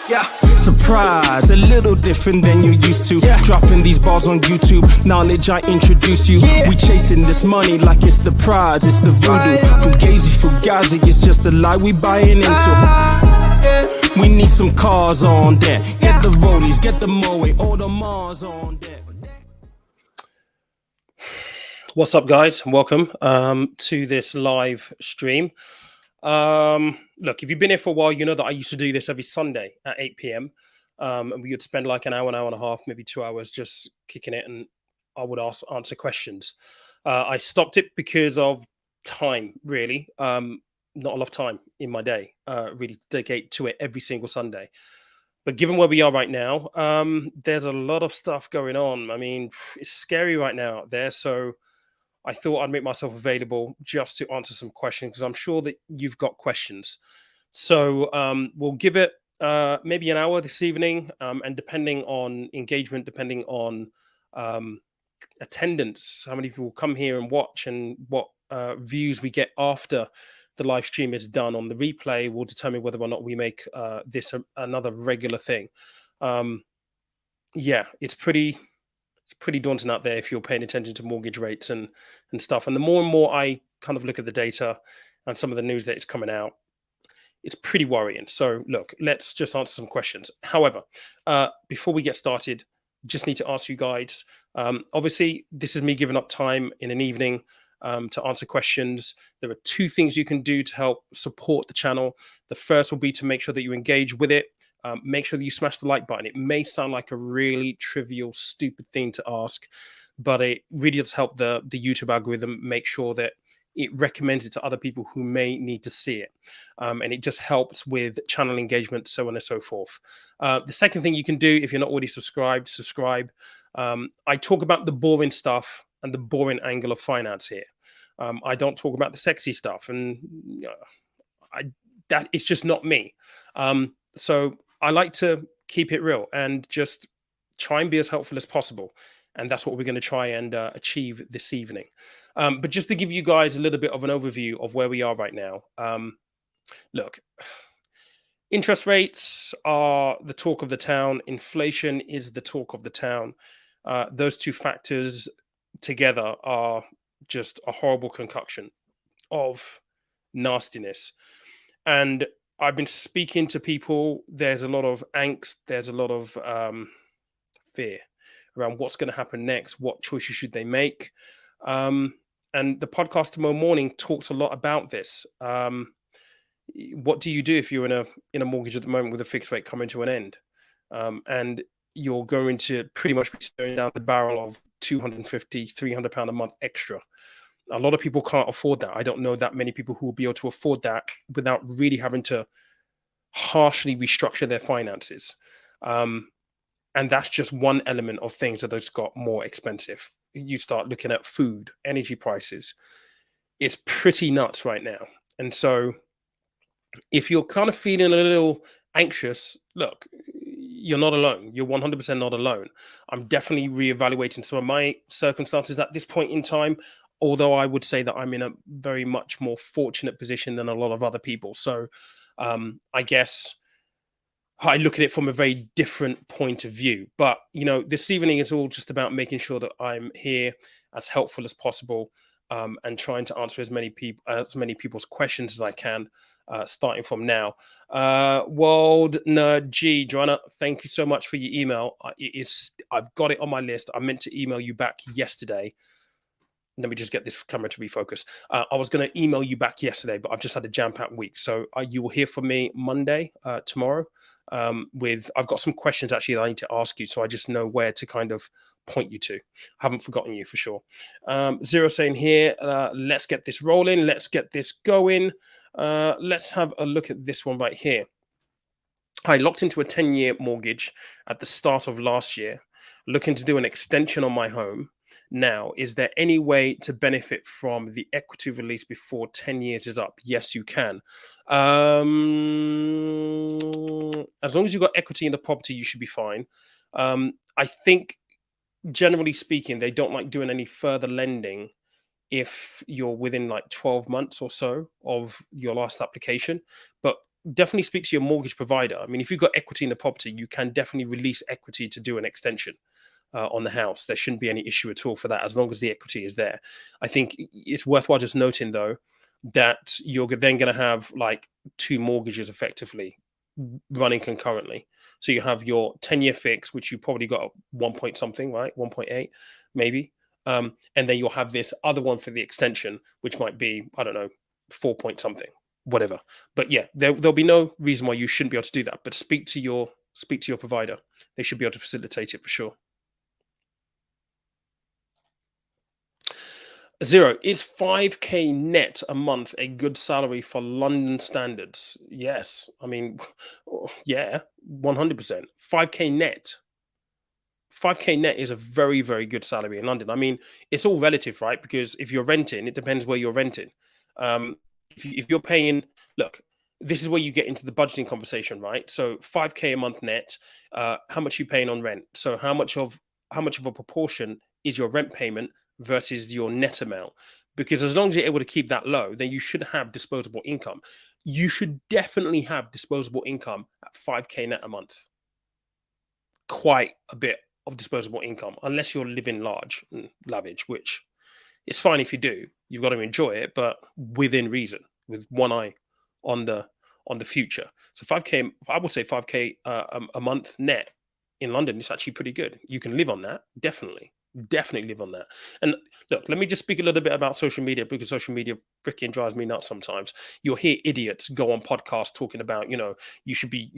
Yeah. Surprise, a little different than you used to. Yeah. Dropping these bars on YouTube, knowledge I introduce you. Yeah. We chasing this money like it's the prize, it's the voodoo. Fugazi, fugazi, it's just a lie we buying into. We need some cars on deck. Get the rollies, get the Moe, all the Mars on deck. What's up, guys? Welcome to this live stream. Look, if you've been here for a while, you know that I used to do this every Sunday at 8 p.m. And we would spend like an hour and a half, maybe 2 hours just kicking it, and I would answer questions. I stopped it because of time, really. Not enough time in my day, really to dedicate to it every single Sunday. But given where we are right now, there's a lot of stuff going on. I mean, it's scary right now out there. So I thought I'd make myself available just to answer some questions, because I'm sure that you've got questions. So we'll give it maybe an hour this evening, and depending on engagement, depending on attendance, how many people come here and watch, and what views we get after the live stream is done on the replay, will determine whether or not we make this another regular thing. Yeah, it's pretty daunting out there if you're paying attention to mortgage rates and stuff. And the more and more I kind of look at the data and some of the news that is coming out, it's pretty worrying. So look, let's just answer some questions. However, before we get started, just need to ask you guys, obviously this is me giving up time in an evening to answer questions. There are two things you can do to help support the channel. The first will be to make sure that you engage with it. Make sure that you smash the like button. It may sound like a really trivial, stupid thing to ask, but it really does help the YouTube algorithm make sure that it recommends it to other people who may need to see it. And it just helps with channel engagement, so on and so forth. The second thing you can do, if you're not already subscribed, subscribe. I talk about the boring stuff and the boring angle of finance here. I don't talk about the sexy stuff, and that it's just not me. So I like to keep it real and just try and be as helpful as possible. And that's what we're going to try and achieve this evening. But just to give you guys a little bit of an overview of where we are right now. Look, interest rates are the talk of the town. Inflation is the talk of the town. Those two factors together are just a horrible concoction of nastiness. And I've been speaking to people. There's a lot of angst. There's a lot of fear around what's going to happen next. What choices should they make? And the podcast tomorrow morning talks a lot about this. What do you do if you're in a mortgage at the moment with a fixed rate coming to an end, and you're going to pretty much be staring down the barrel of £250, £300 a month extra? A lot of people can't afford that. I don't know that many people who will be able to afford that without really having to harshly restructure their finances. And that's just one element of things that have got more expensive. You start looking at food, energy prices. It's pretty nuts right now. And so if you're kind of feeling a little anxious, look, you're not alone. You're 100% not alone. I'm definitely reevaluating some of my circumstances at this point in time, although I would say that I'm in a very much more fortunate position than a lot of other people. So I guess I look at it from a very different point of view. But, you know, this evening is all just about making sure that I'm here as helpful as possible, and trying to answer as many people's questions as I can, starting from now. World Nerd G, Joanna, thank you so much for your email. I've got it on my list. I meant to email you back yesterday. Let me just get this camera to refocus. I was going to email you back yesterday, but I've just had a jam-packed week. So you will hear from me Monday, tomorrow. I've got some questions actually that I need to ask you, so I just know where to kind of point you to. Haven't forgotten you for sure. Zero saying here, let's get this rolling. Let's get this going. Let's have a look at this one right here. I locked into a 10-year mortgage at the start of last year, looking to do an extension on my home. Now, is there any way to benefit from the equity release before 10 years is up? Yes, you can. As long as you've got equity in the property, you should be fine. I think, generally speaking, they don't like doing any further lending if you're within like 12 months or so of your last application. But definitely speak to your mortgage provider. I mean, if you've got equity in the property, you can definitely release equity to do an extension on the house. There shouldn't be any issue at all for that, as long as the equity is there. I think it's worthwhile just noting, though, that you're then going to have like two mortgages effectively running concurrently. So you have your 10-year fix, which you probably got 1 point something, right? 1.8, maybe. And then you'll have this other one for the extension, which might be, I don't know, 4 point something, whatever. But yeah, there'll be no reason why you shouldn't be able to do that. But speak to your provider. They should be able to facilitate it for sure. Zero, is 5K net a month a good salary for London standards? Yes. I mean, yeah, 100%. 5K net. 5K net is a very, very good salary in London. I mean, it's all relative, right? Because if you're renting, it depends where you're renting. If you're paying, look, this is where you get into the budgeting conversation, right? So 5K a month net, how much are you paying on rent? So how much of a proportion is your rent payment versus your net amount? Because as long as you're able to keep that low, then you should have disposable income. You should definitely have disposable income at 5K net a month. Quite a bit of disposable income, unless you're living large and lavish, which it's fine if you do. You've got to enjoy it, but within reason, with one eye on the future. So 5K, I would say 5K a month net in London is actually pretty good. You can live on that, definitely live on that. And look, let me just speak a little bit about social media, because social media freaking drives me nuts sometimes. You'll hear idiots go on podcasts talking about, you should be,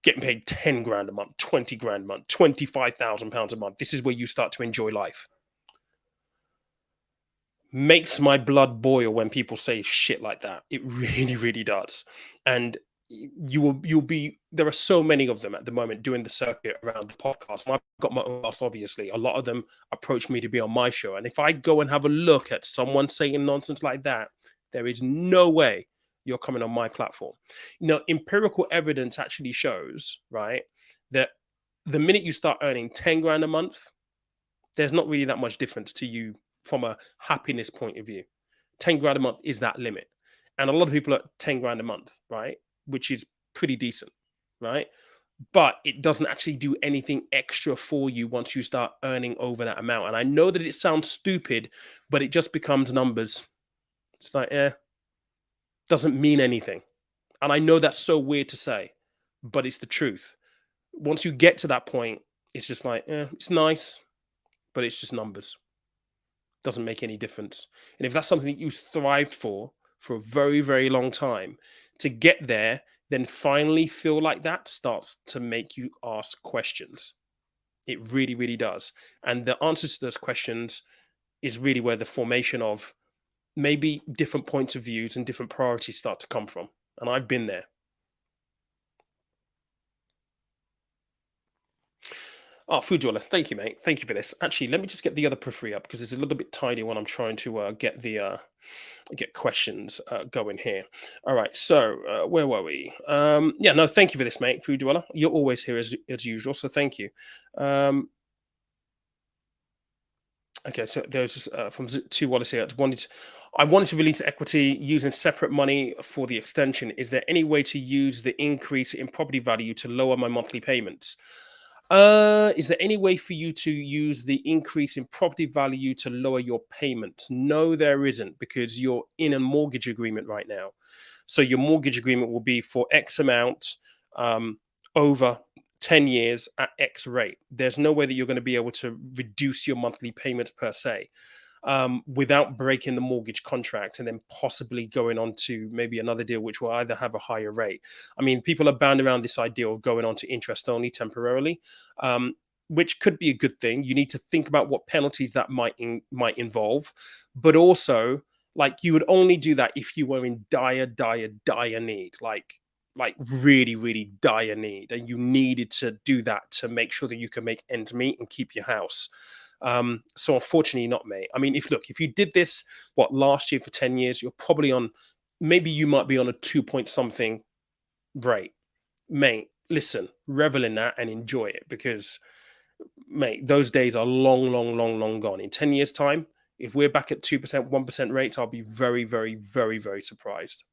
getting paid 10 grand a month, 20 grand a month, £25,000 a month. This is where you start to enjoy life. Makes my blood boil when people say shit like that. It really, really does. And you'll be, there are so many of them at the moment doing the circuit around the podcast. And I've got my own podcast, obviously. A lot of them approach me to be on my show. And if I go and have a look at someone saying nonsense like that, there is no way you're coming on my platform. Empirical evidence actually shows, right, that the minute you start earning 10 grand a month, there's not really that much difference to you from a happiness point of view. 10 grand a month is that limit. And a lot of people are 10 grand a month, right? Which is pretty decent, right? But it doesn't actually do anything extra for you once you start earning over that amount. And I know that it sounds stupid, but it just becomes numbers. It's like, doesn't mean anything. And I know that's so weird to say, but it's the truth. Once you get to that point, it's just like, it's nice, but it's just numbers. Doesn't make any difference. And if that's something that you thrived for a very, very long time, to get there, then finally feel like that starts to make you ask questions. It really, really does. And the answers to those questions is really where the formation of maybe different points of views and different priorities start to come from. And I've been there. Oh, Food Dweller, thank you, mate. Thank you for this. Actually, let me just get the other periphery up, because it's a little bit tidy when I'm trying to get the get questions going here. All right, so where were we? Yeah, no, thank you for this, mate. Food Dweller, you're always here as usual, so thank you. Okay, so there's just from two Wallace here. I wanted to release equity using separate money for the extension. Is there any way to use the increase in property value to lower my monthly payments? Is there any way for you to use the increase in property value to lower your payments? No, there isn't, because you're in a mortgage agreement right now. So your mortgage agreement will be for X amount over 10 years at X rate. There's no way that you're going to be able to reduce your monthly payments per se without breaking the mortgage contract and then possibly going on to maybe another deal which will either have a higher rate. I mean, people are bound around this idea of going on to interest only temporarily, which could be a good thing. You need to think about what penalties that might involve, but also, like, you would only do that if you were in dire need, like really, really dire need, and you needed to do that to make sure that you can make ends meet and keep your house. So unfortunately not, mate. I mean, if you did this, last year for 10 years, you're probably on, maybe you might be on a 2 point something rate. Mate, listen, revel in that and enjoy it, because, mate, those days are long gone. In 10 years time, if we're back at 2%, 1% rates, I'll be very, very, very, very surprised.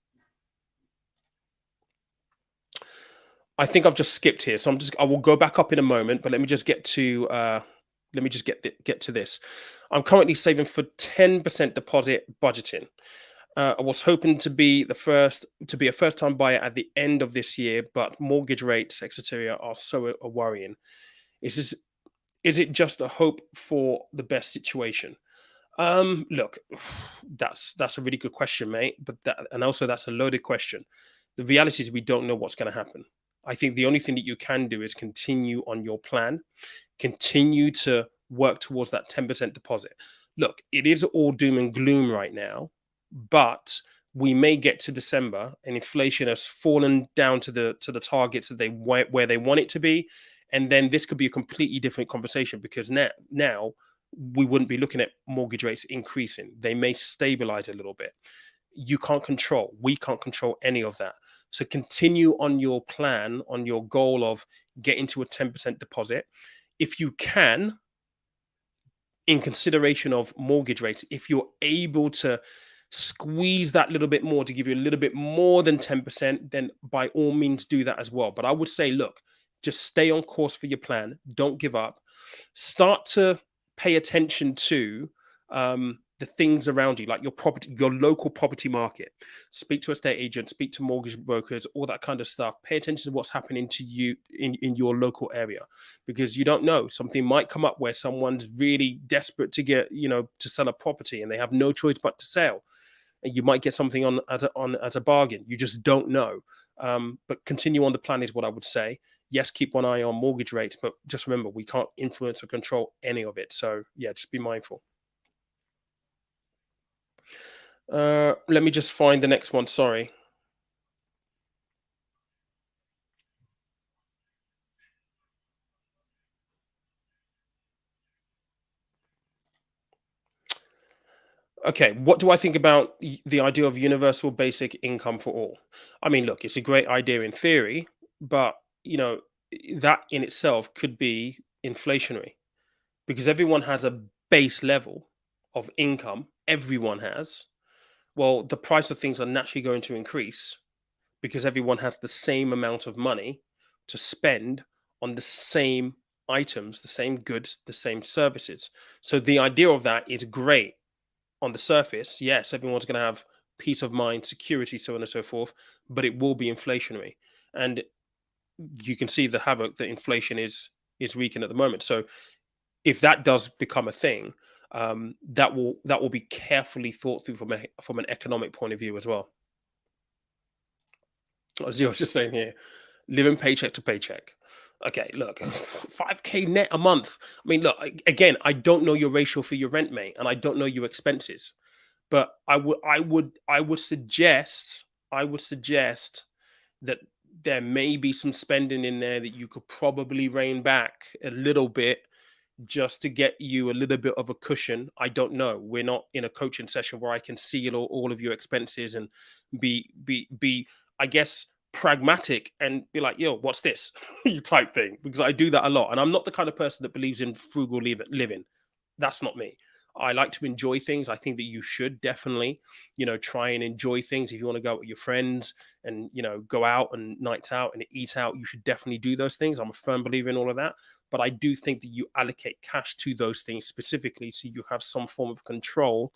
I think I've just skipped here, so I will go back up in a moment, but let me just get to get to this. I'm currently saving for 10% deposit budgeting. I was hoping to be a first time buyer at the end of this year, but mortgage rates, etc., are so worrying. Is this is it just a hope for the best situation? Look, that's a really good question, mate. But and also that's a loaded question. The reality is we don't know what's going to happen. I think the only thing that you can do is continue on your plan, continue to work towards that 10% deposit. Look, it is all doom and gloom right now, but we may get to December and inflation has fallen down to the targets that where they want it to be, and then this could be a completely different conversation because now we wouldn't be looking at mortgage rates increasing. They may stabilize a little bit. We can't control any of that. So continue on your plan, on your goal of getting to a 10% deposit. If you can, in consideration of mortgage rates, if you're able to squeeze that little bit more to give you a little bit more than 10%, then by all means do that as well. But I would say, look, just stay on course for your plan. Don't give up. Start to pay attention to the things around you, like your property, your local property market. Speak to estate agents, speak to mortgage brokers, all that kind of stuff. Pay attention to what's happening to you in your local area, because you don't know, something might come up where someone's really desperate to get, to sell a property and they have no choice but to sell. And you might get something on at a bargain. You just don't know. But continue on the plan is what I would say. Yes, keep one eye on mortgage rates, but just remember, we can't influence or control any of it. So yeah, just be mindful. Let me just find the next one. Sorry. Okay, what do I think about the idea of universal basic income for all? I mean, look, it's a great idea in theory, but that in itself could be inflationary because everyone has a base level of income. Everyone has. Well, the price of things are naturally going to increase because everyone has the same amount of money to spend on the same items, the same goods, the same services. So the idea of that is great on the surface. Yes, everyone's going to have peace of mind, security, so on and so forth, but it will be inflationary. And you can see the havoc that inflation is wreaking at the moment. So if that does become a thing, that will be carefully thought through from an economic point of view as well. As I was just saying here, living paycheck to paycheck. Okay, look, 5K net a month. I mean, look, again, I don't know your ratio for your rent, mate, and I don't know your expenses, but I would suggest that there may be some spending in there that you could probably rein back a little bit just to get you a little bit of a cushion. I don't know. We're not in a coaching session where I can see all of your expenses and be I guess pragmatic and be like, yo, what's this? type thing. Because I do that a lot. And I'm not the kind of person that believes in frugal living. That's not me. I like to enjoy things. I think that you should definitely, try and enjoy things. If you want to go out with your friends and, go out and nights out and eat out, you should definitely do those things. I'm a firm believer in all of that. But I do think that you allocate cash to those things specifically so you have some form of control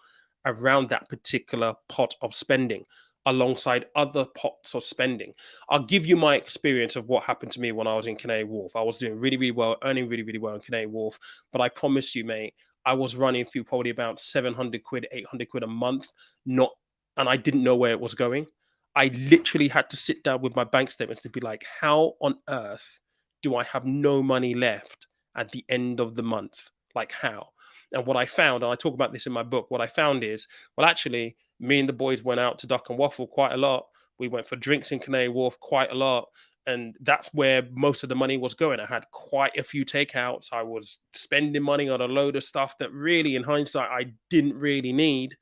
around that particular pot of spending alongside other pots of spending. I'll give you my experience of what happened to me when I was in Canary Wharf. I was doing really, really well, earning really, really well in Canary Wharf. But I promise you, mate, I was running through probably about 700 quid, 800 quid a month, and I didn't know where it was going. I literally had to sit down with my bank statements to be like, how on earth do I have no money left at the end of the month? Like how? And what I found, and I talk about this in my book, what I found is, well, actually, me and the boys went out to Duck and Waffle quite a lot. We went for drinks in Canary Wharf quite a lot. And that's where most of the money was going. I had quite a few takeouts. I was spending money on a load of stuff that really, in hindsight, I didn't really need.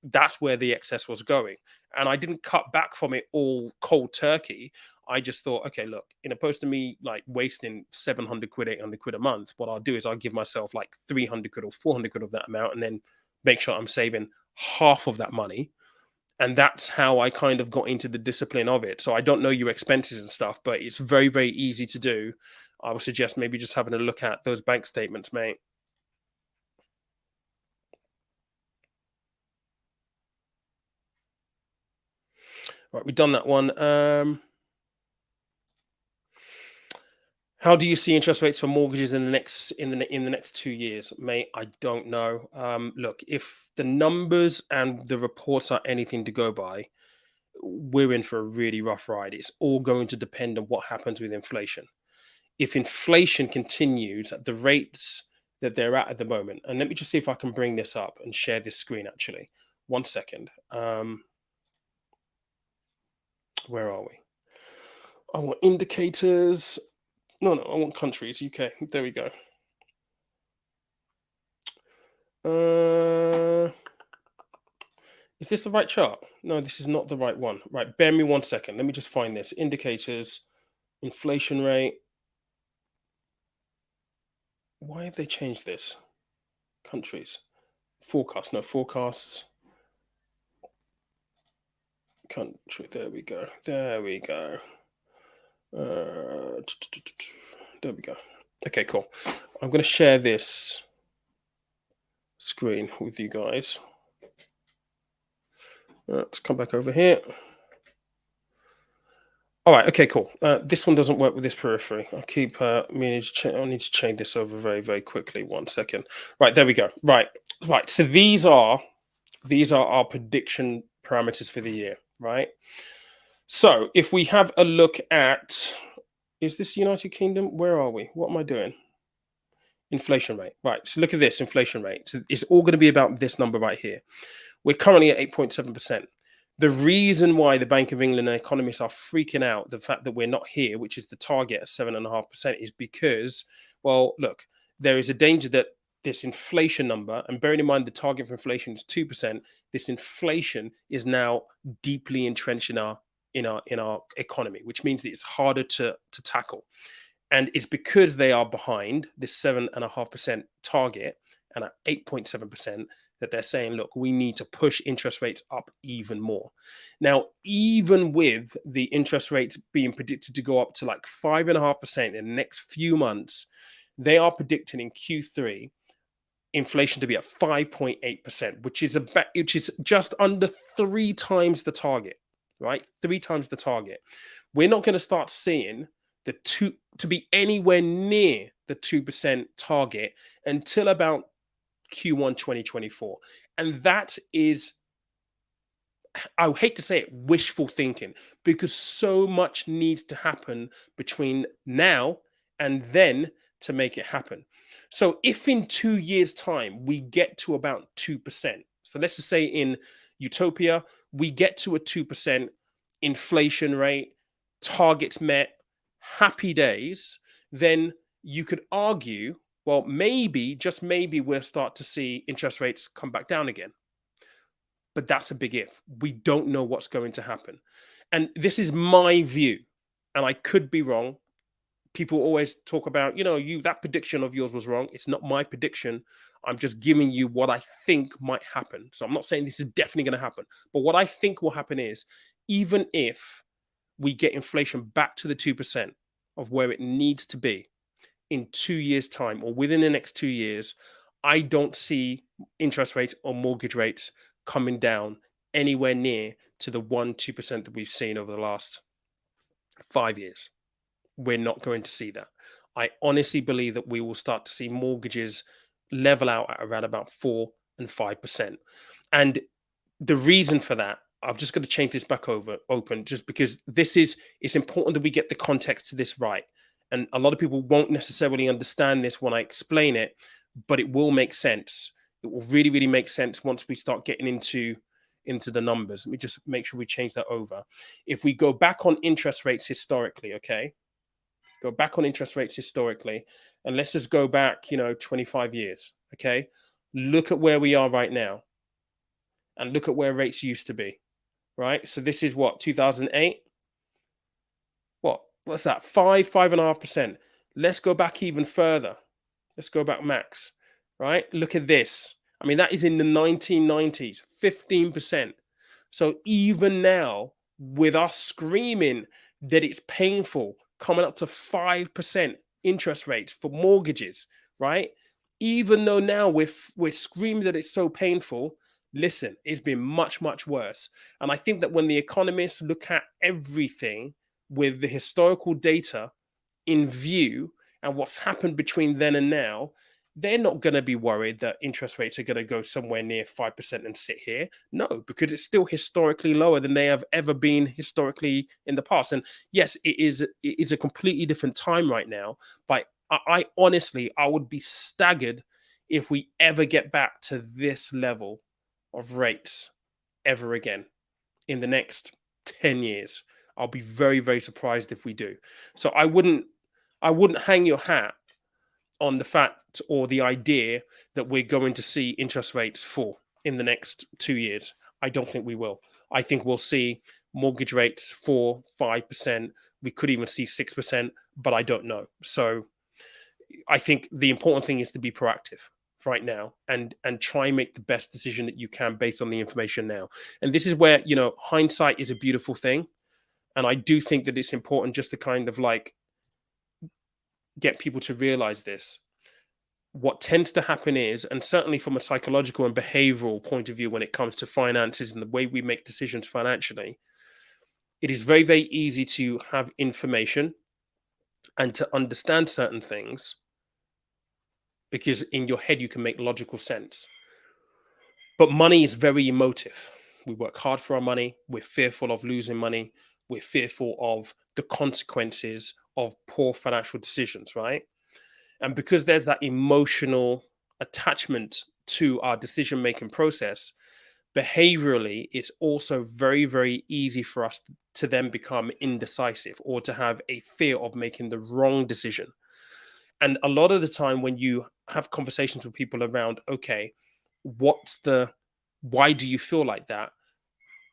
That's where the excess was going. And I didn't cut back from it all cold turkey. I just thought, okay, look, in opposed to me like wasting 700 quid, 800 quid a month, what I'll do is I'll give myself like 300 quid or 400 quid of that amount and then make sure I'm saving half of that money And that's how I kind of got into the discipline of it. So I don't know your expenses and stuff, but it's very, very easy to do. I would suggest maybe just having a look at those bank statements, mate. Right, we've done that one. How do you see interest rates for mortgages in the next 2 years, mate? I don't know. Look, if the numbers and the reports are anything to go by, we're in for a really rough ride. It's all going to depend on what happens with inflation. If inflation continues at the rates that they're at the moment, and let me just see if I can bring this up and share this screen. Actually, 1 second. Where are we? I want indicators. No, I want countries. UK. There we go. Is this the right chart? No, this is not the right one. Right, bear me 1 second. Let me just find this. Indicators, inflation rate. Why have they changed this? Countries. Forecast. No, forecasts. Country. There we go. There we go. There we go. Okay, cool. I'm going to share this screen with you guys. Let's come back over here. All right. Okay, cool. This one doesn't work with this periphery. I'll keep meaning to I need to change this over very, very quickly. 1 second. Right, there we go. Right. So these are our prediction parameters for the year, right? So if we have a look at, is this United Kingdom? Where are we? What am I doing? Inflation rate. Right. So look at this inflation rate. So it's all going to be about this number right here. We're currently at 8.7%. The reason why the Bank of England and economists are freaking out, the fact that we're not here, which is the target at 7.5%, is because, well, look, there is a danger that this inflation number, and bearing in mind the target for inflation is 2%, this inflation is now deeply entrenched in our economy, which means that it's harder to tackle. And it's because they are behind this 7.5% target and at 8.7% that they're saying, look, we need to push interest rates up even more. Now, even with the interest rates being predicted to go up to like 5.5% in the next few months, they are predicting in Q3 inflation to be at 5.8%, which is just under 3 times the target, right? 3 times the target. We're not going to start seeing to be anywhere near the 2% target until about Q1 2024. And that is, I hate to say it, wishful thinking, because so much needs to happen between now and then to make it happen. So if in 2 years' time we get to about 2%, so let's just say in utopia, we get to a 2% inflation rate, targets met, happy days, then you could argue, well, maybe, just maybe, we'll start to see interest rates come back down again. But that's a big if. We don't know what's going to happen. And this is my view, and I could be wrong. People always talk about, that prediction of yours was wrong. It's not my prediction. I'm just giving you what I think might happen. So I'm not saying this is definitely going to happen. But what I think will happen is, even if we get inflation back to the 2% of where it needs to be in 2 years' time, or within the next 2 years, I don't see interest rates or mortgage rates coming down anywhere near to the 1-2% that we've seen over the last 5 years. We're not going to see that. I honestly believe that we will start to see mortgages level out at around about 4 and 5%. And the reason for that, I'm just going to change this back open, just because it's important that we get the context to this right. And a lot of people won't necessarily understand this when I explain it, but it will make sense. It will really, really make sense once we start getting into the numbers. Let me just make sure we change that over. If we go back on interest rates historically, okay? Go back on interest rates historically, and let's just go back, 25 years, okay? Look at where we are right now, and look at where rates used to be, right? So this is what, 2008? What's that? 5.5%. Let's go back even further. Let's go back max, right? Look at this. I mean, that is in the 1990s, 15%. So even now, with us screaming that it's painful, coming up to 5% interest rates for mortgages, right? Even though now we're screaming that it's so painful, listen, it's been much, much worse. And I think that when the economists look at everything with the historical data in view and what's happened between then and now, they're not going to be worried that interest rates are going to go somewhere near 5% and sit here. No, because it's still historically lower than they have ever been historically in the past. And yes, it is a completely different time right now. But I honestly, I would be staggered if we ever get back to this level of rates ever again in the next 10 years. I'll be very, very surprised if we do. So I wouldn't hang your hat on the fact or the idea that we're going to see interest rates fall in the next 2 years. I don't think we will. I think we'll see mortgage rates 4, 5%. We could even see 6%, but I don't know. So I think the important thing is to be proactive right now and try and make the best decision that you can based on the information now. And this is where, hindsight is a beautiful thing. And I do think that it's important just to kind of like get people to realize this. What tends to happen is, and certainly from a psychological and behavioral point of view, when it comes to finances and the way we make decisions financially, it is very, very easy to have information and to understand certain things because in your head you can make logical sense. But money is very emotive. We work hard for our money. We're fearful of losing money. We're fearful of the consequences of poor financial decisions, right? And because there's that emotional attachment to our decision making process, behaviorally, it's also very, very easy for us to then become indecisive or to have a fear of making the wrong decision. And a lot of the time, when you have conversations with people around, okay, why do you feel like that?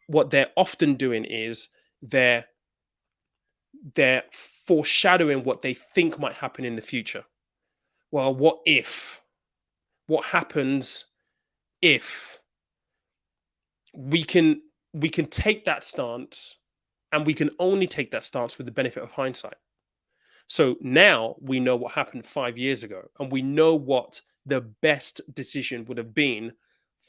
What they're often doing is they're foreshadowing what they think might happen in the future. Well, what if? What happens if? We can take that stance, and we can only take that stance with the benefit of hindsight. So now we know what happened 5 years ago, and we know what the best decision would have been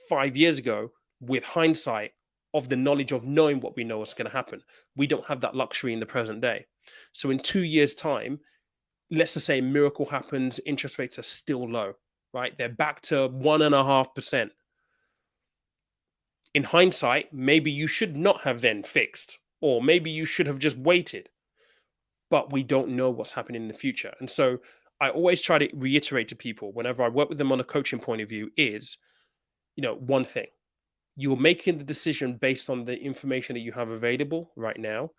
5 years ago with hindsight of the knowledge of knowing what we know is going to happen. We don't have that luxury in the present day. So in 2 years' time, let's just say a miracle happens, interest rates are still low, right? They're back to 1.5%. In hindsight, maybe you should not have then fixed, or maybe you should have just waited. But we don't know what's happening in the future. And so I always try to reiterate to people whenever I work with them on a coaching point of view is, one thing, you're making the decision based on the information that you have available right now.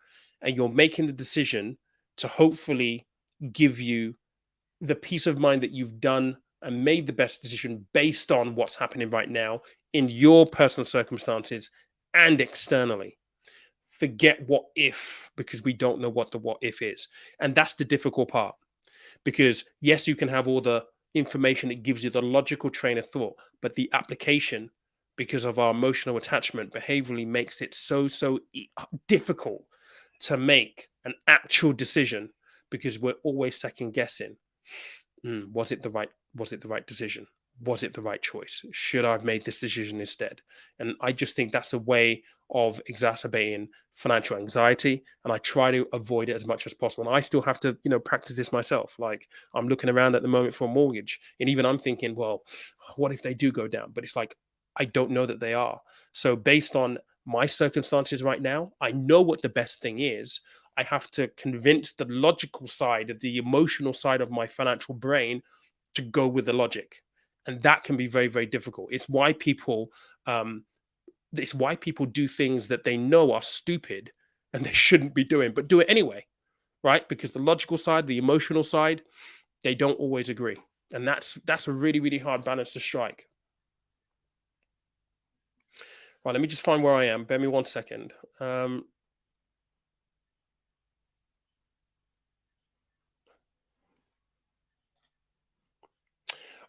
And you're making the decision to hopefully give you the peace of mind that you've done and made the best decision based on what's happening right now in your personal circumstances and externally. Forget what if, because we don't know what the what if is. And that's the difficult part. Because yes, you can have all the information that gives you the logical train of thought, but the application, because of our emotional attachment, behaviorally makes it so difficult to make an actual decision because we're always second guessing. Was it the right decision? Was it the right choice? Should I have made this decision instead? And I just think that's a way of exacerbating financial anxiety. And I try to avoid it as much as possible. And I still have to, practice this myself. Like I'm looking around at the moment for a mortgage. And even I'm thinking, well, what if they do go down? But it's like, I don't know that they are. So based on my circumstances right now, I know what the best thing is. I have to convince the logical side, the emotional side of my financial brain to go with the logic. And that can be very, very difficult. It's why people do things that they know are stupid and they shouldn't be doing, but do it anyway, right? Because the logical side, the emotional side, they don't always agree. And that's a really, really hard balance to strike. Right, let me just find where I am. Bear me 1 second.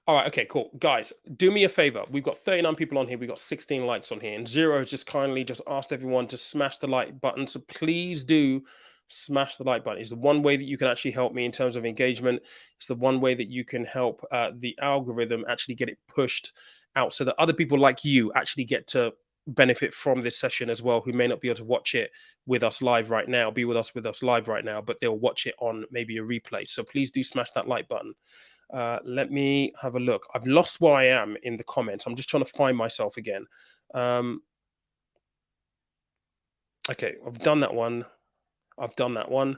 All right, okay, cool. Guys, do me a favor. We've got 39 people on here. We've got 16 likes on here. And Zero has just kindly just asked everyone to smash the like button. So please do smash the like button. It's the one way that you can actually help me in terms of engagement. It's the one way that you can help the algorithm actually get it pushed out so that other people like you actually get to benefit from this session as well, who may not be able to watch it with us live right now, be with us live right now, but they'll watch it on maybe a replay. So please do smash that like button. Let me have a look. I've lost where I am in the comments. I'm just trying to find myself again. Okay, I've done that one. I've done that one.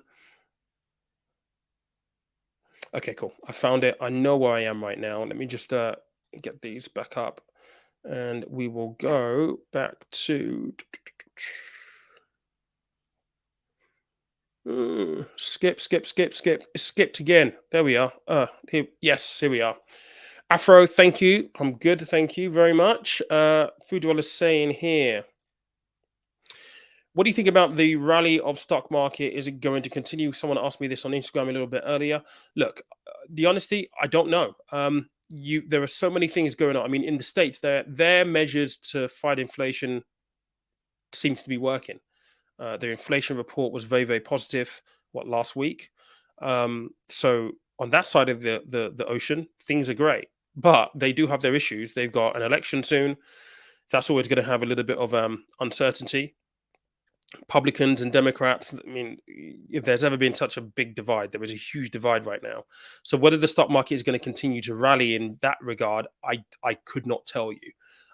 Okay, cool. I found it. I know where I am right now. Let me just get these back up, and we will go back to skip. It's skipped again. There we are. Yes, here we are. Afro, thank you. I'm good. Thank you very much. Food Dweller saying here. What do you think about the rally of stock market? Is it going to continue? Someone asked me this on Instagram a little bit earlier. Look, the honesty, I don't know. There are so many things going on. I mean, in the States, their measures to fight inflation seems to be working. Their inflation report was very, very positive. Last week? So on that side of the ocean, things are great, but they do have their issues. They've got an election soon. That's always going to have a little bit of uncertainty. Republicans and Democrats. I mean, if there's ever been such a big divide, there is a huge divide right now. So whether the stock market is going to continue to rally in that regard, I could not tell you.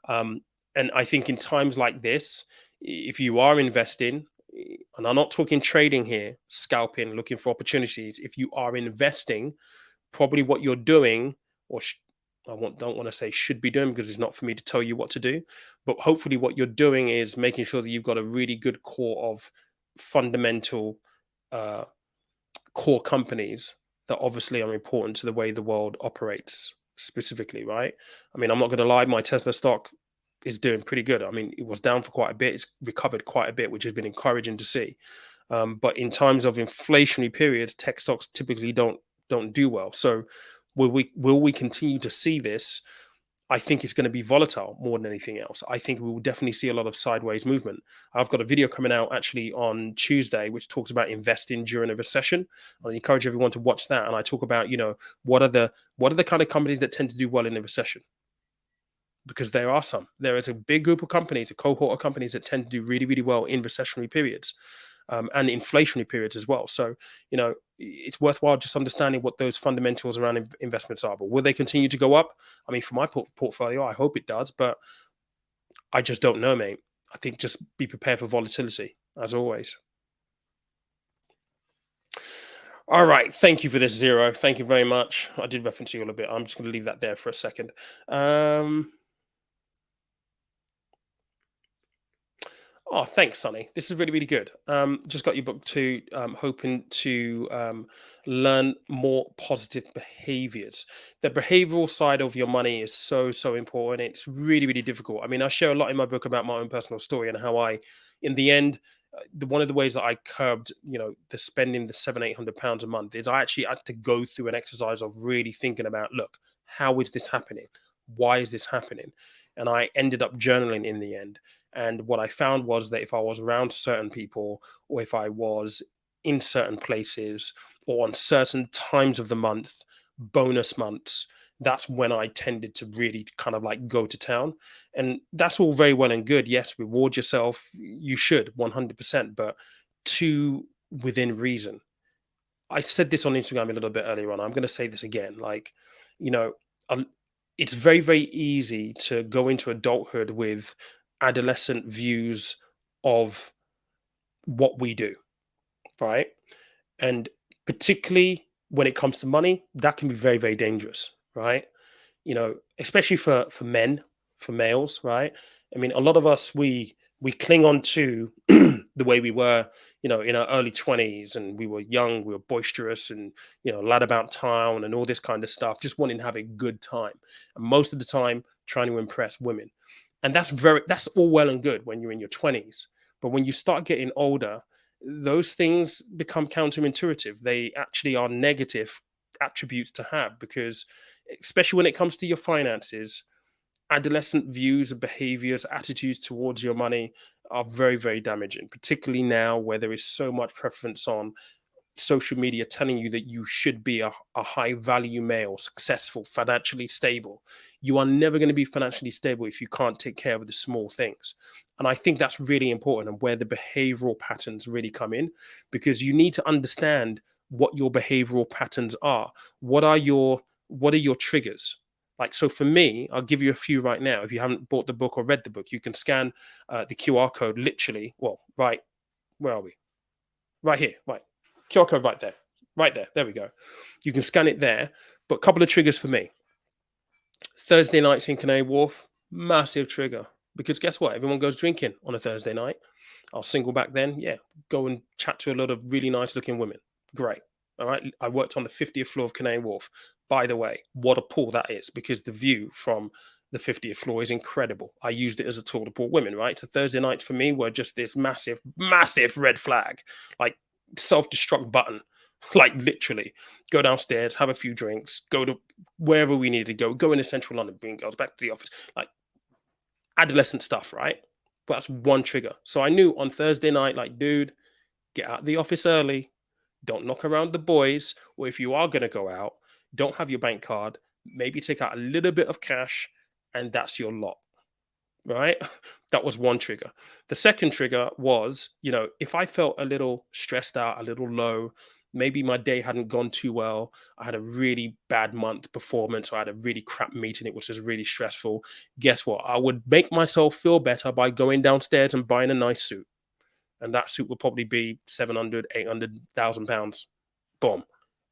And I think in times like this, if you are investing, and I'm not talking trading here, scalping, looking for opportunities. If you are investing, probably what you're doing, or don't want to say should be doing because it's not for me to tell you what to do, but hopefully what you're doing is making sure that you've got a really good core of fundamental core companies that obviously are important to the way the world operates specifically, right? I mean, I'm not going to lie, my Tesla stock is doing pretty good. I mean, it was down for quite a bit. It's recovered quite a bit, which has been encouraging to see. But in times of inflationary periods, tech stocks typically don't do well. So will we continue to see this? I think it's going to be volatile more than anything else. I think we will definitely see a lot of sideways movement. I've got a video coming out actually on Tuesday, which talks about investing during a recession. I encourage everyone to watch that. And I talk about, what are the kind of companies that tend to do well in a recession? Because there are some. There is a big group of companies, a cohort of companies that tend to do really, really well in recessionary periods. And inflationary periods as well. So, it's worthwhile just understanding what those fundamentals around investments are. But will they continue to go up? I mean, for my portfolio, I hope it does, but I just don't know, mate. I think just be prepared for volatility, as always. All right. Thank you for this, Zero. Thank you very much. I did reference you a little bit. I'm just going to leave that there for a second. Oh, thanks, Sonny. This is really, really good. Just got your book too. Hoping to learn more positive behaviors. The behavioral side of your money is so, so important. It's really, really difficult. I mean, I share a lot in my book about my own personal story and how in the end, one of the ways that I curbed, the spending the £700-800 a month is I actually had to go through an exercise of really thinking about, look, how is this happening? Why is this happening? And I ended up journaling in the end. And what I found was that if I was around certain people, or if I was in certain places, or on certain times of the month, bonus months, that's when I tended to really kind of like go to town. And that's all very well and good. Yes, reward yourself. You should 100%, but to within reason. I said this on Instagram a little bit earlier on. I'm going to say this again. It's very, very easy to go into adulthood with adolescent views of what we do, right? And particularly when it comes to money, that can be very, very dangerous, right? Especially for men, for males, right? I mean, a lot of us, we cling on to the way we were, in our early 20s, and we were young, we were boisterous, and lad about town and all this kind of stuff, just wanting to have a good time, and most of the time trying to impress women. And that's all well and good when you're in your 20s. But when you start getting older, those things become counterintuitive. They actually are negative attributes to have, because especially when it comes to your finances, adolescent views and behaviors, attitudes towards your money are very, very damaging, particularly now where there is so much preference on social media telling you that you should be a high value male, successful, financially stable. You are never going to be financially stable if you can't take care of the small things. And I think that's really important, and where the behavioral patterns really come in, because you need to understand what your behavioral patterns are. What are your triggers? Like, so for me, I'll give you a few right now. If you haven't bought the book or read the book, you can scan the QR code literally. Well, right, where are we? Right here, right. QR code right there. Right there. There we go. You can scan it there. But a couple of triggers for me. Thursday nights in Canary Wharf, massive trigger. Because guess what? Everyone goes drinking on a Thursday night. I was single back then. Yeah. Go and chat to a lot of really nice looking women. Great. All right. I worked on the 50th floor of Canary Wharf. By the way, what a pool that is, because the view from the 50th floor is incredible. I used it as a tool to pull women, right? So Thursday nights for me were just this massive, massive red flag. Like, self-destruct button. Like, literally go downstairs, have a few drinks, go to wherever we needed to go into central London, bring girls back to the office, like adolescent stuff, right? But that's one trigger. So I knew on Thursday night, like, dude, get out of the office early, don't knock around the boys, or if you are going to go out, don't have your bank card, maybe take out a little bit of cash, and that's your lot, right? That was one trigger. The second trigger was, if I felt a little stressed out, a little low, maybe my day hadn't gone too well, I had a really bad month performance, or I had a really crap meeting, it was just really stressful. Guess what? I would make myself feel better by going downstairs and buying a nice suit. And that suit would probably be 700, 800,000 pounds. Boom.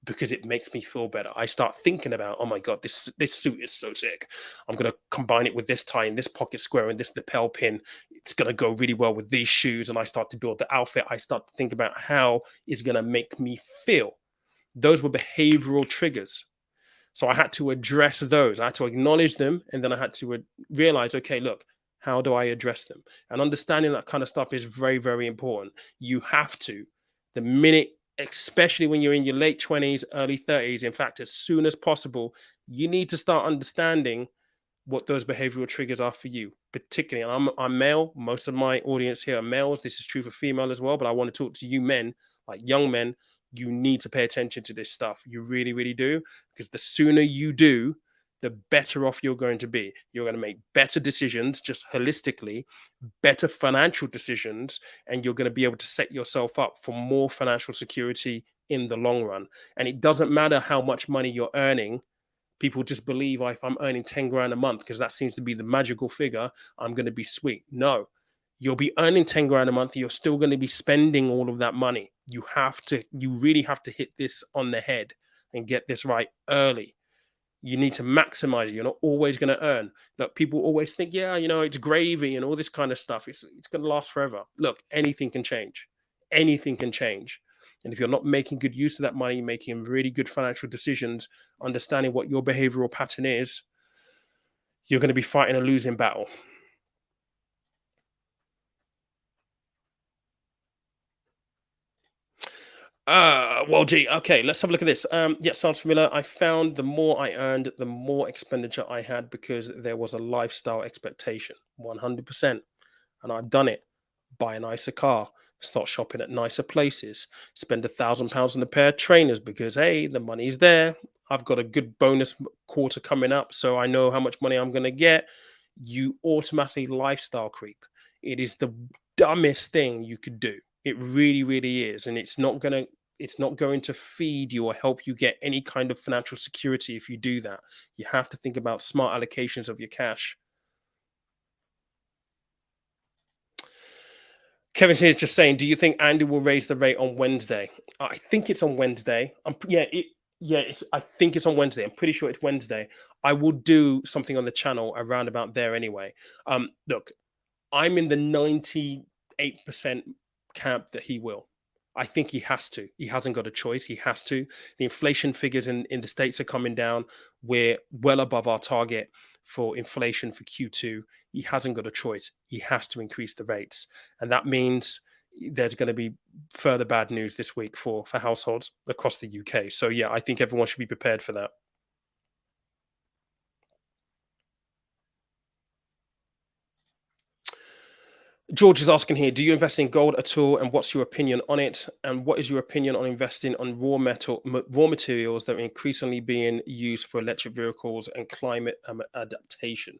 Because it makes me feel better. I start thinking about, oh my God, this suit is so sick. I'm going to combine it with this tie and this pocket square and this lapel pin. It's going to go really well with these shoes. And I start to build the outfit. I start to think about how it's going to make me feel. Those were behavioral triggers. So I had to address those. I had to acknowledge them. And then I had to realize, okay, look, how do I address them? And understanding that kind of stuff is very, very important. You have to, the minute, especially when you're in your late 20s, early 30s, in fact, as soon as possible, you need to start understanding what those behavioral triggers are for you, particularly. And I'm male. Most of my audience here are males. This is true for female as well. But I want to talk to you men, like young men. You need to pay attention to this stuff. You really, really do. Because the sooner you do, the better off you're going to be. You're going to make better decisions, just holistically, better financial decisions, and you're going to be able to set yourself up for more financial security in the long run. And it doesn't matter how much money you're earning. People just believe, oh, if I'm earning 10 grand a month, because that seems to be the magical figure, I'm going to be sweet. No, you'll be earning 10 grand a month. You're still going to be spending all of that money. You really have to hit this on the head and get this right early. You need to maximize it. You're not always going to earn. Look, people always think, yeah, it's gravy and all this kind of stuff. It's going to last forever. Look, anything can change. Anything can change. And if you're not making good use of that money, making really good financial decisions, understanding what your behavioral pattern is, you're going to be fighting a losing battle. Well, gee, okay, let's have a look at this. Yeah, sounds familiar. I found the more I earned, the more expenditure I had, because there was a lifestyle expectation, 100%. And I've done it. Buy a nicer car, start shopping at nicer places, spend £1,000 on a pair of trainers because, hey, the money's there. I've got a good bonus quarter coming up, so I know how much money I'm going to get. You automatically lifestyle creep. It is the dumbest thing you could do. It really, really is. And it's not going to feed you or help you get any kind of financial security if you do that. You have to think about smart allocations of your cash. Kevin is just saying, do you think Andy will raise the rate on Wednesday? I think it's on Wednesday. I think it's on Wednesday. I'm pretty sure it's Wednesday. I will do something on the channel around about there anyway. Look, I'm in the 98% camp that he will. I think he has to. He hasn't got a choice. He has to. The inflation figures in the States are coming down. We're well above our target for inflation for Q2. He hasn't got a choice. He has to increase the rates. And that means, there's going to be further bad news this week for households across the UK. So yeah, I think everyone should be prepared for that. George is asking here, do you invest in gold at all, and what's your opinion on it? And what is your opinion on investing on raw materials that are increasingly being used for electric vehicles and climate adaptation?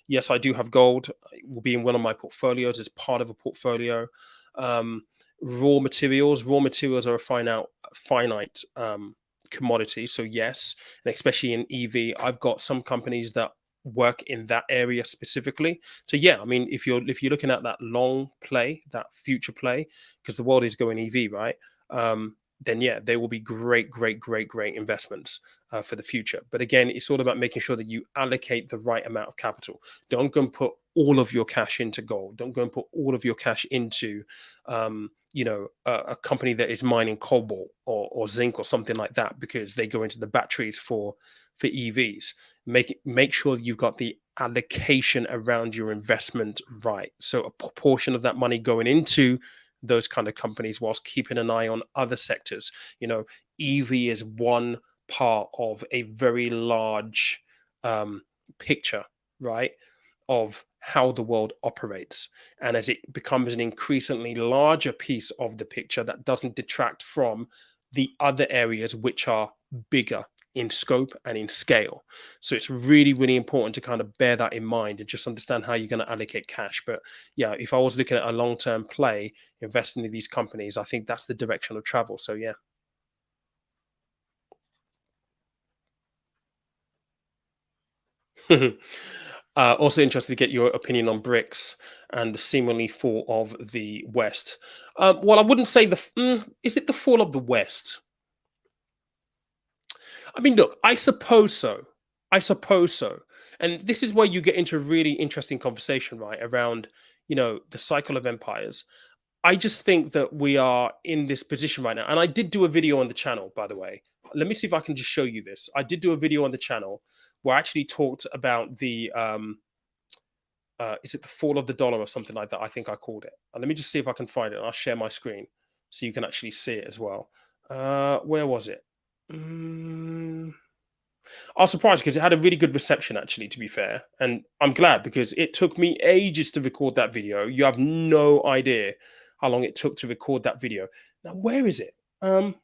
Yes, I do have gold. It will be in one of my portfolios as part of a portfolio. Um, raw materials are a finite commodity. So yes, and especially in EV, I've got some companies that work in that area specifically. So yeah, I mean, if you're looking at that long play, that future play, because the world is going EV, right? Then yeah, they will be great investments for the future. But again, it's all about making sure that you allocate the right amount of capital. Don't go and put all of your cash into gold. Don't go and put all of your cash into, a company that is mining cobalt or zinc or something like that, because they go into the batteries for EVs. Make sure you've got the allocation around your investment right. So a proportion of that money going into those kind of companies, whilst keeping an eye on other sectors. EV is one part of a very large picture, right, of how the world operates. And as it becomes an increasingly larger piece of the picture, that doesn't detract from the other areas which are bigger in scope and in scale. So it's really important to kind of bear that in mind and just understand how you're going to allocate cash. But yeah, if I was looking at a long-term play, investing in these companies, I think that's the direction of travel. So yeah. Also interested to get your opinion on BRICS and the seemingly fall of the West. Well, I wouldn't say is it the fall of the West? I mean, look, I suppose so. I suppose so. And this is where you get into a really interesting conversation, right? Around, the cycle of empires. I just think that we are in this position right now. And I did do a video on the channel, by the way. Let me see if I can just show you this. I did do a video on the channel where I actually talked about the is it the fall of the dollar or something like that? I think I called it. Let me just see if I can find it. And I'll share my screen so you can actually see it as well. Where was it? I was surprised because it had a really good reception, actually, to be fair. And I'm glad, because it took me ages to record that video. You have no idea how long it took to record that video. Now, where is it? Hold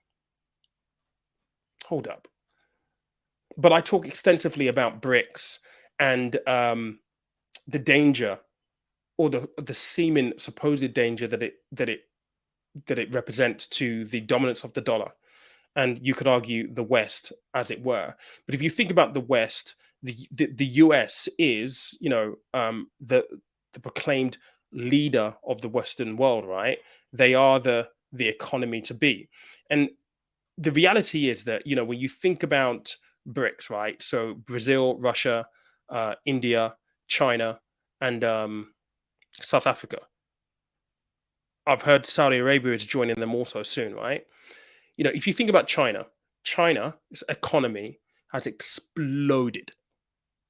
up. But I talk extensively about BRICS and the danger, or the seeming supposed danger that it represents to the dominance of the dollar. And you could argue the West, as it were. But if you think about the West, the US is, the proclaimed leader of the Western world, right? They are the economy to be. And the reality is that, when you think about BRICS, right? So Brazil, Russia, India, China, and South Africa. I've heard Saudi Arabia is joining them also soon, right? If you think about China's economy has exploded.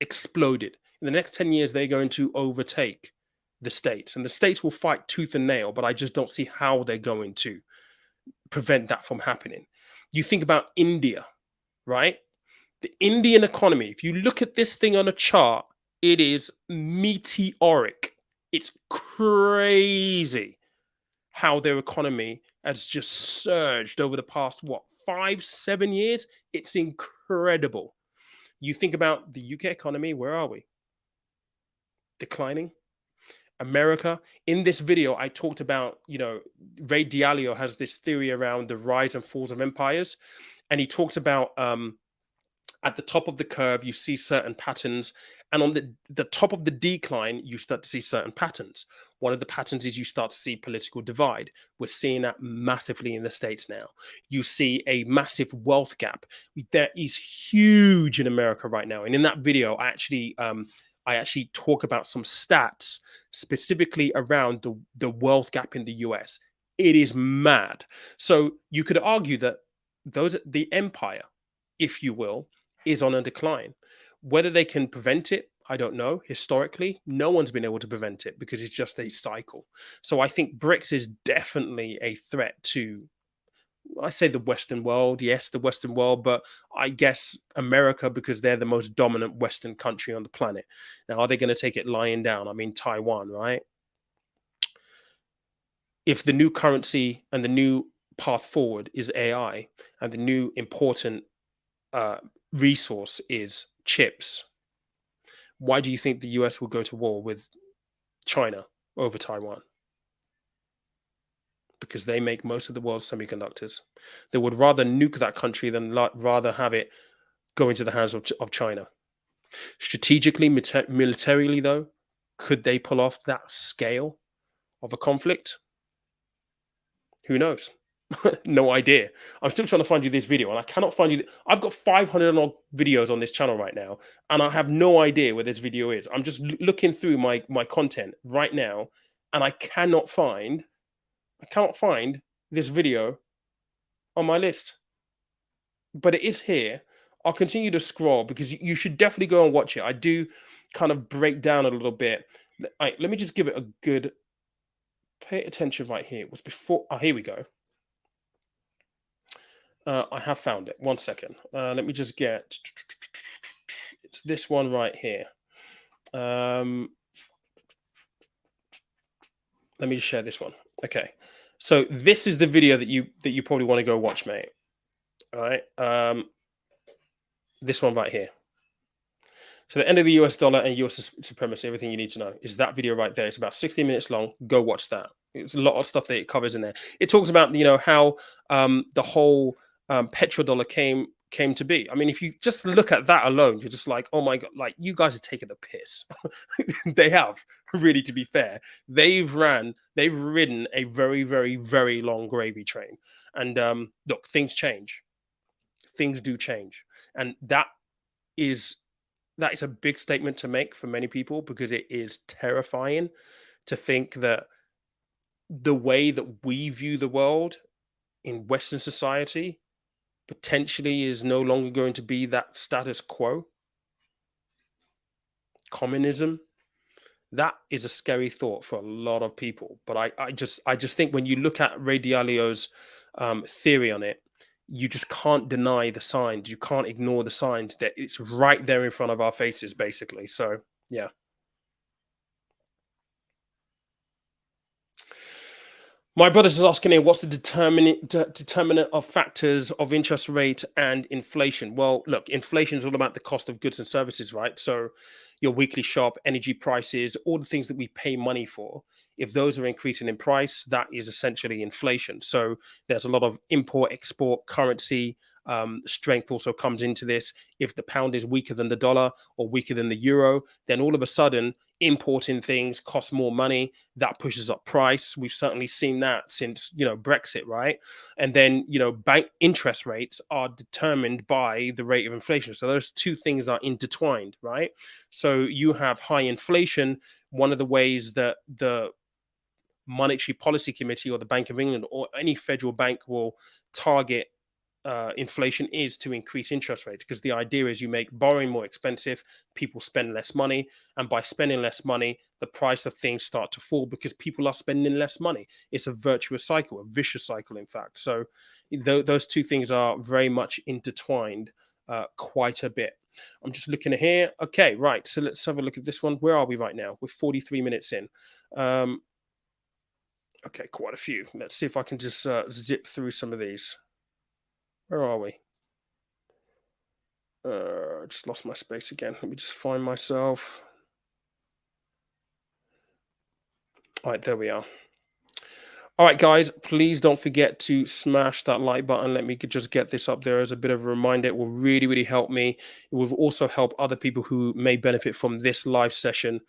In the next 10 years, they're going to overtake the States, and the States will fight tooth and nail, but I just don't see how they're going to prevent that from happening. You think about India, right? The Indian economy, if you look at this thing on a chart, it is meteoric. It's crazy how their economy has just surged over the past 5-7 years. It's incredible. You think about the UK economy, where are we? Declining. America. In this video, I talked about, Ray Dalio has this theory around the rise and falls of empires, and he talks about at the top of the curve, you see certain patterns. And on the top of the decline, you start to see certain patterns. One of the patterns is you start to see political divide. We're seeing that massively in the States now. You see a massive wealth gap. That is huge in America right now. And in that video, I actually talk about some stats specifically around the wealth gap in the US. It is mad. So you could argue that the empire, if you will, is on a decline. Whether they can prevent it, I don't know. Historically, no one's been able to prevent it because it's just a cycle. So I think BRICS is definitely a threat to, I say the Western world, yes, the Western world, but I guess America because they're the most dominant Western country on the planet. Now, are they going to take it lying down? I mean, Taiwan, right? If the new currency and the new path forward is AI and the new important uh, resource is chips, why do you think the US will go to war with China over Taiwan? Because they make most of the world's semiconductors. They would rather nuke that country than rather have it go into the hands of China. Strategically, militarily, though, could they pull off that scale of a conflict? Who knows? No idea. I'm still trying to find you this video, and I cannot find you. I've got 500 odd videos on this channel right now, and I have no idea where this video is. I'm just looking through my content right now, and I cannot find this video on my list. But it is here. I'll continue to scroll because you should definitely go and watch it. I do kind of break down a little bit. Let me just give it a good pay attention right here. It was before. Oh, here we go. I have found it. One second. Let me just get. It's this one right here. Let me just share this one. Okay. So this is the video that you probably want to go watch, mate. All right. This one right here. So the end of the US dollar and US supremacy, everything you need to know is that video right there. It's about 60 minutes long. Go watch that. It's a lot of stuff that it covers in there. It talks about how the whole petrodollar came to be. I mean, if you just look at that alone, you're just like, oh my god, like you guys are taking the piss. They have, really, to be fair. They've ridden a very, very, very long gravy train. And look, things change. Things do change, and that is a big statement to make for many people because it is terrifying to think that the way that we view the world in Western society potentially is no longer going to be that status quo. Communism, that is a scary thought for a lot of people. But I just think when you look at Ray Dalio's theory on it, you just can't deny the signs. You can't ignore the signs that it's right there in front of our faces, basically. So, yeah. My brother's is asking here, what's the determinant of factors of interest rate and inflation? Well, look, inflation is all about the cost of goods and services, right? So your weekly shop, energy prices, all the things that we pay money for, if those are increasing in price, that is essentially inflation. So there's a lot of import, export, currency strength also comes into this. If the pound is weaker than the dollar or weaker than the euro, then all of a sudden importing things costs more money. That pushes up price. We've certainly seen that since Brexit, right? And then bank interest rates are determined by the rate of inflation. So those two things are intertwined, right? So you have high inflation. One of the ways that the Monetary Policy Committee or the Bank of England or any federal bank will target inflation is to increase interest rates, because the idea is you make borrowing more expensive, people spend less money, and by spending less money, the price of things start to fall because people are spending less money. It's a virtuous cycle, a vicious cycle, in fact. So those two things are very much intertwined quite a bit. I'm just looking at here. Okay, right. So let's have a look at this one. Where are we right now? We're 43 minutes in. Okay, quite a few. Let's see if I can just zip through some of these. Where are we? Just lost my space again. Let me just find myself. All right, there we are. All right, guys, please don't forget to smash that like button. Let me just get this up there as a bit of a reminder. It will really, really help me. It will also help other people who may benefit from this live session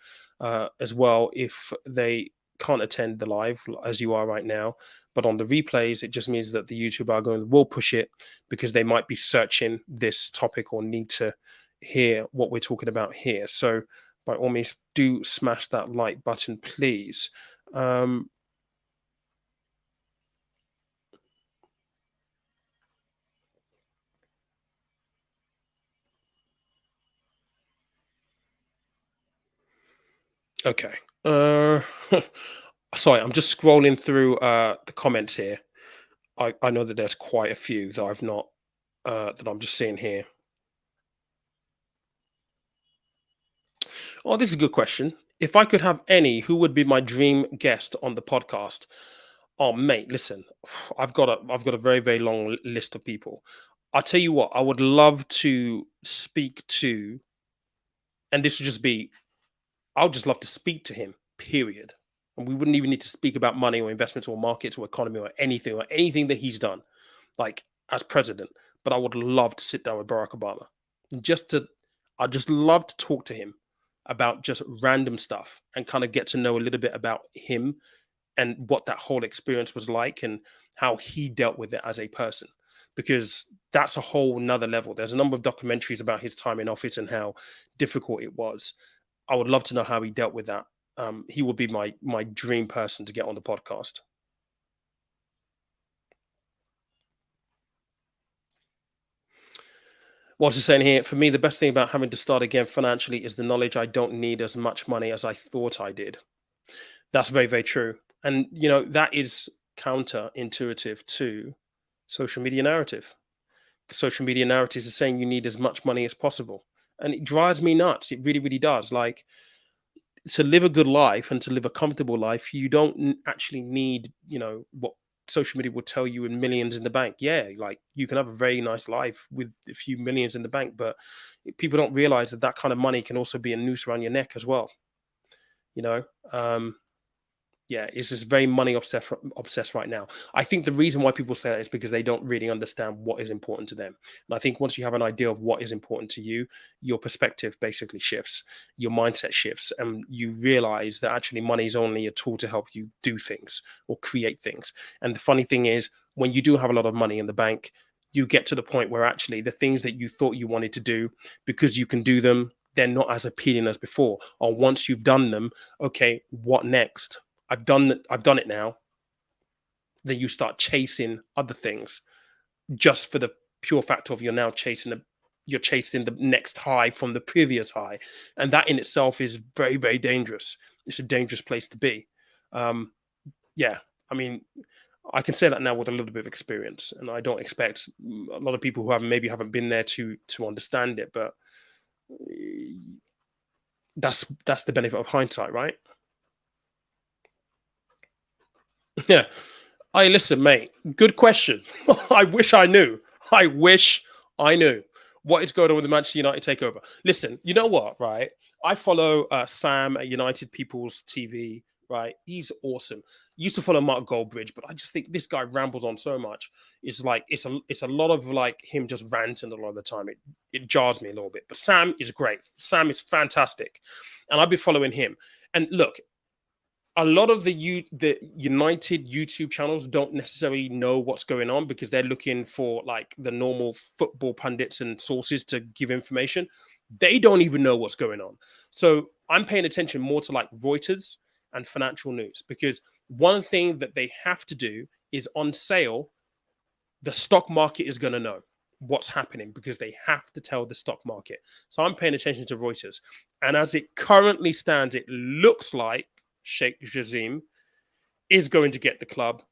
as well if they can't attend the live as you are right now. But on the replays, it just means that the YouTube algorithm will push it because they might be searching this topic or need to hear what we're talking about here. So by all means, do smash that like button, please. Okay. Sorry, I'm just scrolling through the comments here. I know that there's quite a few that I've not that I'm just seeing here. Oh, this is a good question. If I could have any, who would be my dream guest on the podcast? Oh, mate, listen, I've got a very very long list of people. I'll tell you what, I would love to speak to, and this would just be, I would just love to speak to him. Period. And we wouldn't even need to speak about money or investments or markets or economy or anything that he's done, like as president. But I would love to sit down with Barack Obama, just to, I'd just love to talk to him about just random stuff and kind of get to know a little bit about him and what that whole experience was like and how he dealt with it as a person, because that's a whole nother level. There's a number of documentaries about his time in office and how difficult it was. I would love to know how he dealt with that. He would be my dream person to get on the podcast. What's he saying here? For me, the best thing about having to start again financially is the knowledge I don't need as much money as I thought I did. That's very, very true. And that is counterintuitive to social media narrative. Social media narratives is saying you need as much money as possible. And it drives me nuts. It really, really does. Like, to live a good life and to live a comfortable life, you don't actually need, what social media will tell you in millions in the bank. Yeah, like you can have a very nice life with a few millions in the bank, but people don't realize that that kind of money can also be a noose around your neck as well. You know, um, yeah, it's just very money obsessed right now. I think the reason why people say that is because they don't really understand what is important to them. And I think once you have an idea of what is important to you, your perspective basically shifts, your mindset shifts, and you realize that actually money is only a tool to help you do things or create things. And the funny thing is, when you do have a lot of money in the bank, you get to the point where actually the things that you thought you wanted to do, because you can do them, they're not as appealing as before. Or once you've done them, okay, what next? I've done it now. Then you start chasing other things just for the pure fact of you're chasing the next high from the previous high, and that in itself is very very dangerous. It's a dangerous place to be. Um, yeah, I mean, I can say that now with a little bit of experience, and I don't expect a lot of people who haven't been there to understand it, but that's the benefit of hindsight, right? Yeah. I listen, mate. Good question. I wish I knew. I wish I knew what is going on with the Manchester United takeover. Listen, you know what? Right, I follow Sam at United People's TV. Right, he's awesome. Used to follow Mark Goldbridge, but I just think this guy rambles on so much. It's like it's a lot of like him just ranting a lot of the time. It jars me a little bit. But Sam is great. Sam is fantastic, and I've been following him. And look, a lot of the United YouTube channels don't necessarily know what's going on because they're looking for like the normal football pundits and sources to give information. They don't even know what's going on. So I'm paying attention more to like Reuters and financial news, because one thing that they have to do is on sale, the stock market is going to know what's happening because they have to tell the stock market. So I'm paying attention to Reuters. And as it currently stands, it looks like Sheikh Jazim is going to get the club,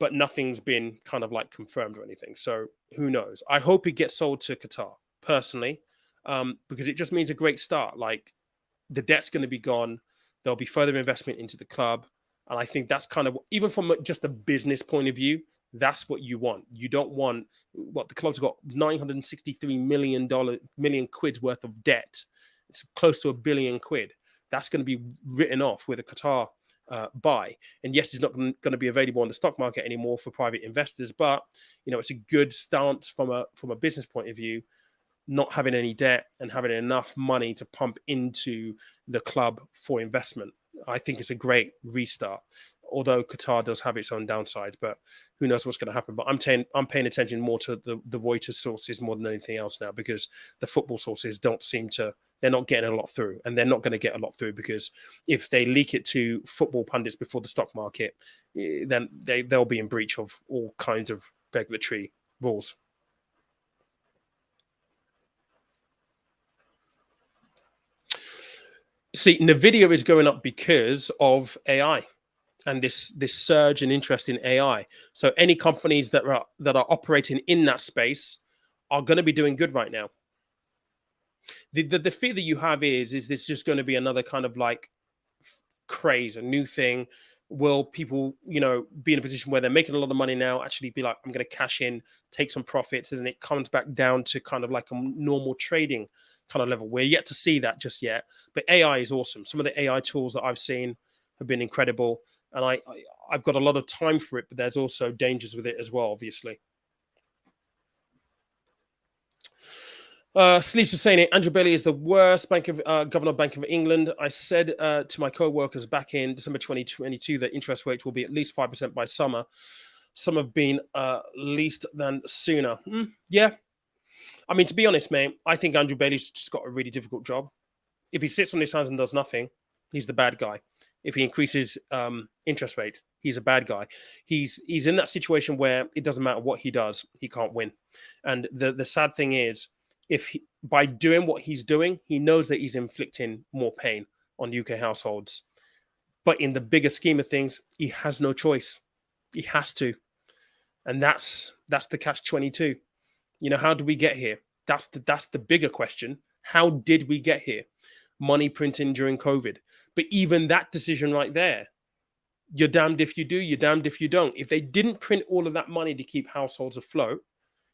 but nothing's been kind of like confirmed or anything. So who knows? I hope he gets sold to Qatar personally, because it just means a great start. Like, the debt's going to be gone. There'll be further investment into the club. And I think that's kind of, even from just a business point of view, that's what you want. You don't want what the club's got $963 million quid's worth of debt. It's close to £1 billion. That's going to be written off with a Qatar buy. And yes, it's not going to be available on the stock market anymore for private investors, but it's a good stance from a business point of view, not having any debt and having enough money to pump into the club for investment. I think it's a great restart. Although Qatar does have its own downsides, but who knows what's going to happen. But I'm paying attention more to the Reuters sources more than anything else now, because the football sources they're not getting a lot through, and they're not going to get a lot through, because if they leak it to football pundits before the stock market, then they'll be in breach of all kinds of regulatory rules. See, Nvidia is going up because of AI and this surge in interest in AI. So any companies that are operating in that space are going to be doing good right now. The fear that you have is this just going to be another kind of like craze, a new thing? Will people, be in a position where they're making a lot of money now, actually be like, I'm going to cash in, take some profits, and then it comes back down to kind of like a normal trading kind of level? We're yet to see that just yet, but AI is awesome. Some of the AI tools that I've seen have been incredible, and I've got a lot of time for it, but there's also dangers with it as well, obviously. Sleech is saying it. Andrew Bailey is the worst governor of Bank of England. I said to my co-workers back in December 2022 that interest rates will be at least 5% by summer. Some have been least than sooner. Yeah. I mean, to be honest, mate, I think Andrew Bailey's just got a really difficult job. If he sits on his hands and does nothing, he's the bad guy. If he increases interest rates, he's a bad guy. He's in that situation where it doesn't matter what he does, he can't win. And the sad thing is, by doing what he's doing, he knows that he's inflicting more pain on UK households. But in the bigger scheme of things, he has no choice. He has to. And that's the catch-22. How do we get here? That's the bigger question. How did we get here? Money printing during COVID. But even that decision right there, you're damned if you do, you're damned if you don't. If they didn't print all of that money to keep households afloat,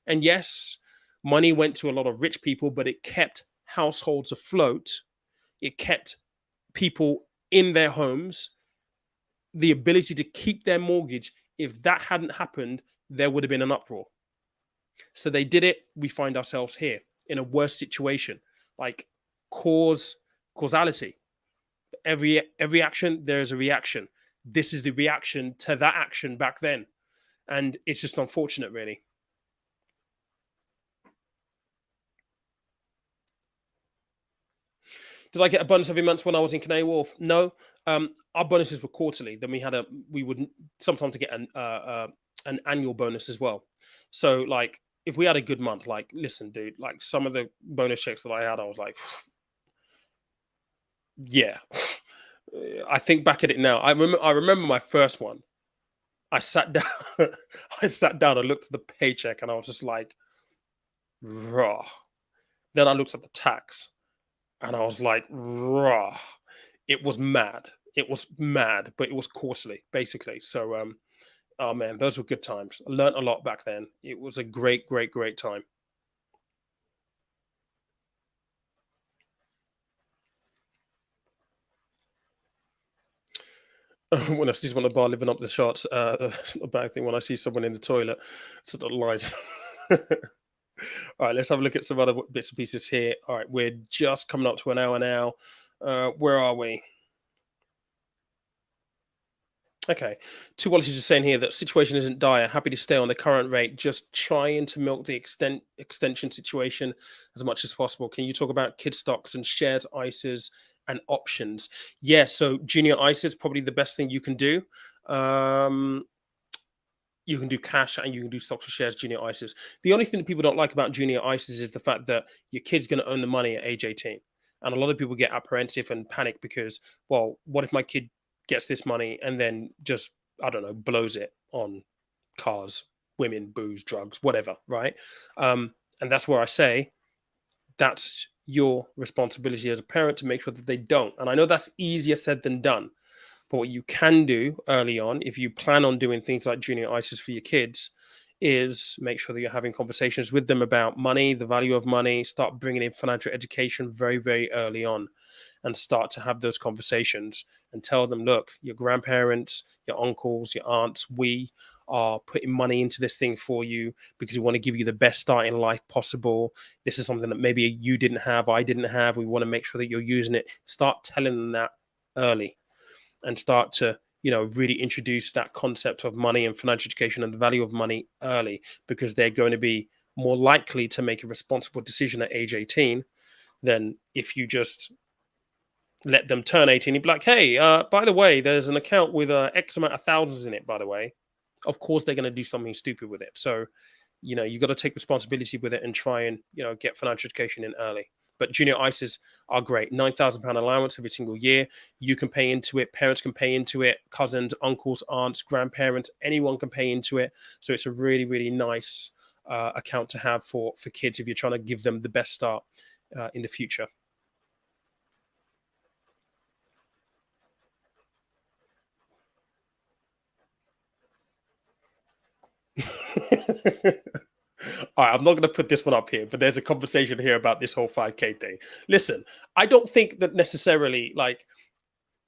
and yes, money went to a lot of rich people, but it kept households afloat. It kept people in their homes, the ability to keep their mortgage. If that hadn't happened, there would have been an uproar. So they did it. We find ourselves here in a worse situation, like causality. Every action, there is a reaction. This is the reaction to that action back then. And it's just unfortunate, really. Did I get a bonus every month when I was in Canary Wharf? No. Our bonuses were quarterly. Then we would sometimes get an annual bonus as well. So like if we had a good month, like listen, dude, like some of the bonus checks that I had, I was like, yeah. I think back at it now. I remember my first one. I sat down. I looked at the paycheck, and I was just like, raw. Then I looked at the tax, and I was like, raw. It was mad. But it was quarterly, basically. So, oh man, those were good times. I learned a lot back then. It was a great, great, great time. When I see someone at the bar living up the shots, that's not a bad thing. When I see someone in the toilet, it's not light. All right, let's have a look at some other bits and pieces here. All right, we're just coming up to an hour now. Where are we? Okay. Two Wallaces is saying here that situation isn't dire. Happy to stay on the current rate. Just trying to milk the extension situation as much as possible. Can you talk about kid stocks and shares, ISAs, and options? Yeah. So junior ISA is probably the best thing you can do. You can do cash and you can do stocks or shares, junior ISAs. The only thing that people don't like about junior ISAs is the fact that your kid's going to own the money at age 18. And a lot of people get apprehensive and panic because, well, what if my kid gets this money and then just, I don't know, blows it on cars, women, booze, drugs, whatever, right? And that's where I say that's your responsibility as a parent to make sure that they don't. And I know that's easier said than done. But what you can do early on, if you plan on doing things like junior ISAs for your kids, is make sure that you're having conversations with them about money, the value of money, start bringing in financial education very, very early on and start to have those conversations and tell them, look, your grandparents, your uncles, your aunts, we are putting money into this thing for you because we want to give you the best start in life possible. This is something that maybe you didn't have, I didn't have. We want to make sure that you're using it. Start telling them that early. And start to, really introduce that concept of money and financial education and the value of money early, because they're going to be more likely to make a responsible decision at age 18 than if you just let them turn 18. You'd be like, hey, by the way, there's an account with X amount of thousands in it, by the way. Of course, they're going to do something stupid with it. So, you got to take responsibility with it and try and, get financial education in early. But junior ISAs are great. £9,000 allowance every single year. You can pay into it. Parents can pay into it. Cousins, uncles, aunts, grandparents, anyone can pay into it. So it's a really, really nice account to have for kids if you're trying to give them the best start in the future. All right, I'm not going to put this one up here, but there's a conversation here about this whole 5K thing. Listen, I don't think that necessarily like,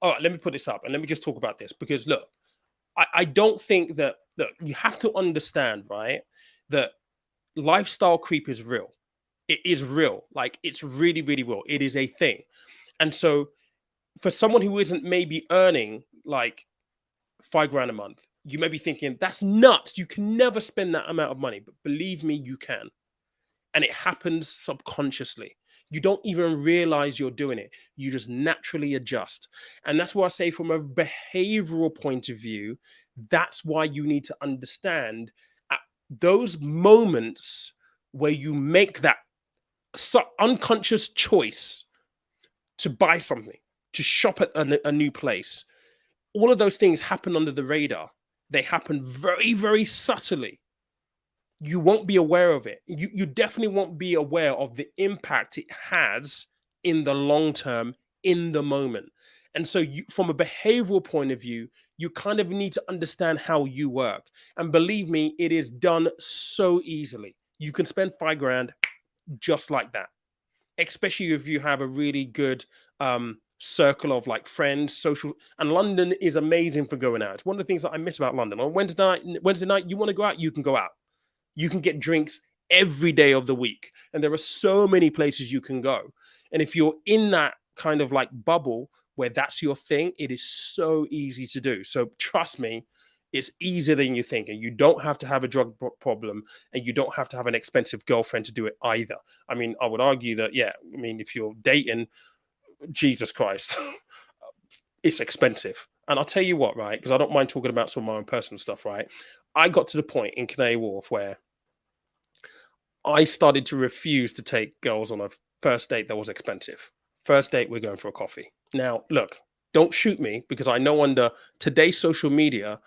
all right, let me put this up and let me just talk about this because look, I don't think that you have to understand, right, that lifestyle creep is real. It is real. Like it's really, really real. It is a thing. And so for someone who isn't maybe earning like £5 a month, you may be thinking, that's nuts. You can never spend that amount of money. But believe me, you can. And it happens subconsciously. You don't even realize you're doing it. You just naturally adjust. And that's why I say, from a behavioral point of view, that's why you need to understand at those moments where you make that unconscious choice to buy something, to shop at a new place. All of those things happen under the radar. They happen very, very subtly. You won't be aware of it. You definitely won't be aware of the impact it has in the long term, in the moment. And so from a behavioral point of view, you kind of need to understand how you work. And believe me, it is done so easily. You can spend £5 just like that, especially if you have a really good circle of like friends, social. And London is amazing for going out. It's one of the things that I miss about London. On Wednesday night, you want to go out, you can go out. You can get drinks every day of the week. And there are so many places you can go. And if you're in that kind of like bubble where that's your thing, it is so easy to do. So trust me, it's easier than you think. And you don't have to have a drug problem, and you don't have to have an expensive girlfriend to do it either. I mean, I would argue that, yeah, I mean, if you're dating, Jesus Christ, it's expensive. And I'll tell you what, right? Because I don't mind talking about some of my own personal stuff, right? I got to the point in Canary Wharf where I started to refuse to take girls on a first date that was expensive. First date, we're going for a coffee. Now, look, don't shoot me, because I know under today's social media,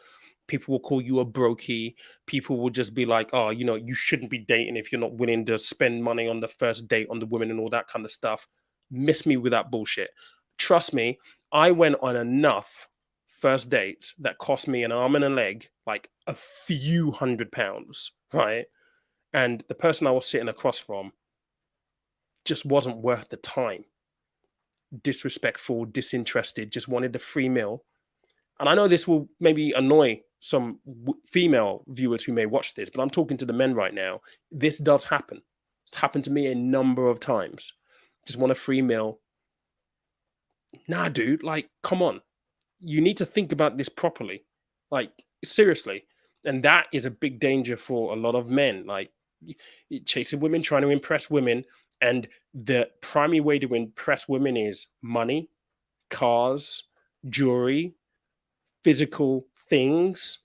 people will call you a brokey. People will just be like, oh, you shouldn't be dating if you're not willing to spend money on the first date on the women and all that kind of stuff. Miss me with that bullshit. Trust me, I went on enough first dates that cost me an arm and a leg, like a few £100, right? And the person I was sitting across from just wasn't worth the time. Disrespectful, disinterested, just wanted a free meal. And I know this will maybe annoy some female viewers who may watch this, but I'm talking to the men right now. This does happen. It's happened to me a number of times. Just want a free meal. Nah, dude, like, come on. You need to think about this properly. Like, seriously. And that is a big danger for a lot of men. Like, chasing women, trying to impress women. And the primary way to impress women is money, cars, jewelry, physical things.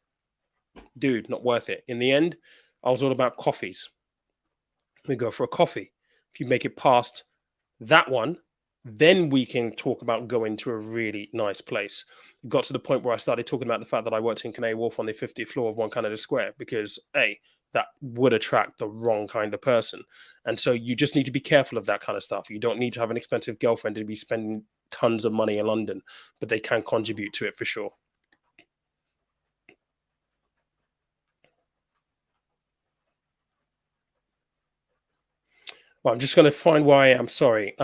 Dude, not worth it. In the end, I was all about coffees. We go for a coffee. If you make it past that one, then we can talk about going to a really nice place. It got to the point where I started talking about the fact that I worked in Canary Wharf on the 50th floor of One Canada Square, because that would attract the wrong kind of person. And so you just need to be careful of that kind of stuff. You don't need to have an expensive girlfriend to be spending tons of money in London, but they can contribute to it for sure. Well, I'm just going to find where I am. Sorry.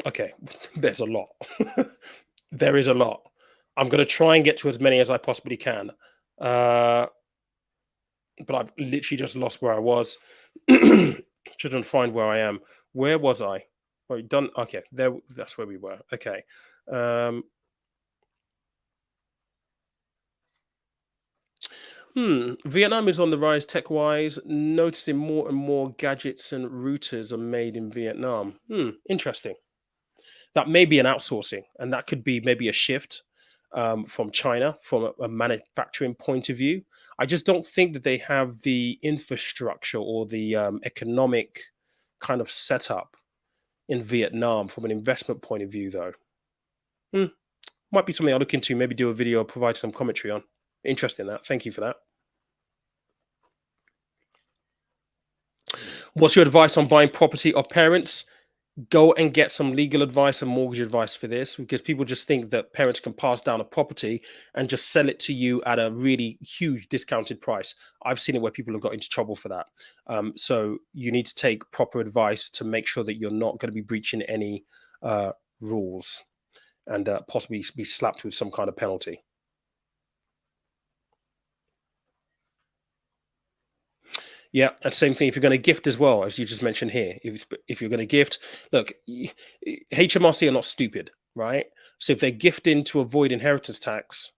Okay, there's a lot. There is a lot. I'm going to try and get to as many as I possibly can. But I've literally just lost where I was. Shouldn't find where I am. Where was I? Oh, done. Okay, there. That's where we were. Okay. Vietnam is on the rise tech-wise. Noticing more and more gadgets and routers are made in Vietnam. Interesting. That may be an outsourcing, and that could be maybe a shift from China from a manufacturing point of view. I just don't think that they have the infrastructure or the economic kind of setup in Vietnam from an investment point of view, though. Hmm, might be something I'll look into, maybe do a video, provide some commentary on. Interesting that. Thank you for that. What's your advice on buying property of parents? Go and get some legal advice and mortgage advice for this, because people just think that parents can pass down a property and just sell it to you at a really huge discounted price. I've seen it where people have got into trouble for that. So you need to take proper advice to make sure that you're not going to be breaching any rules and possibly be slapped with some kind of penalty. Yeah, and same thing if you're going to gift as well, as you just mentioned here. If you're going to gift, look, HMRC are not stupid, right? So if they're gifting to avoid inheritance tax,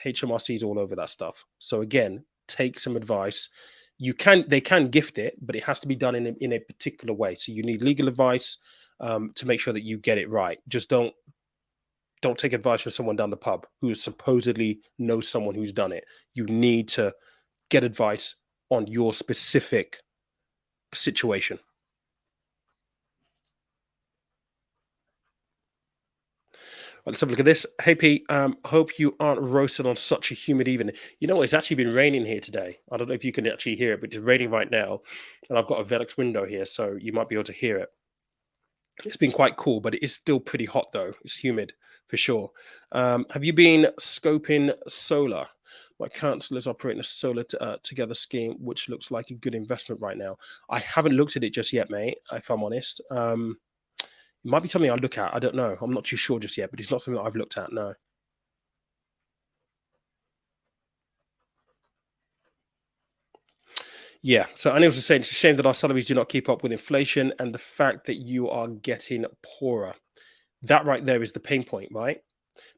HMRC is all over that stuff. So again, take some advice. They can gift it, but it has to be done in a particular way. So you need legal advice to make sure that you get it right. Just don't take advice from someone down the pub who supposedly knows someone who's done it. You need to get advice on your specific situation. Well, let's have a look at this. Hey Pete, hope you aren't roasted on such a humid evening. You know, it's actually been raining here today. I don't know if you can actually hear it, but it's raining right now, and I've got a Velux window here, so you might be able to hear it. It's been quite cool, but it is still pretty hot though. It's humid for sure. Have you been scoping solar? My counsellor is operating a solar together scheme, which looks like a good investment right now. I haven't looked at it just yet, mate, if I'm honest. It might be something I'll look at. I don't know. I'm not too sure just yet, but it's not something that I've looked at, no. Yeah, so Anil was saying it's a shame that our salaries do not keep up with inflation and the fact that you are getting poorer. That right there is the pain point, right?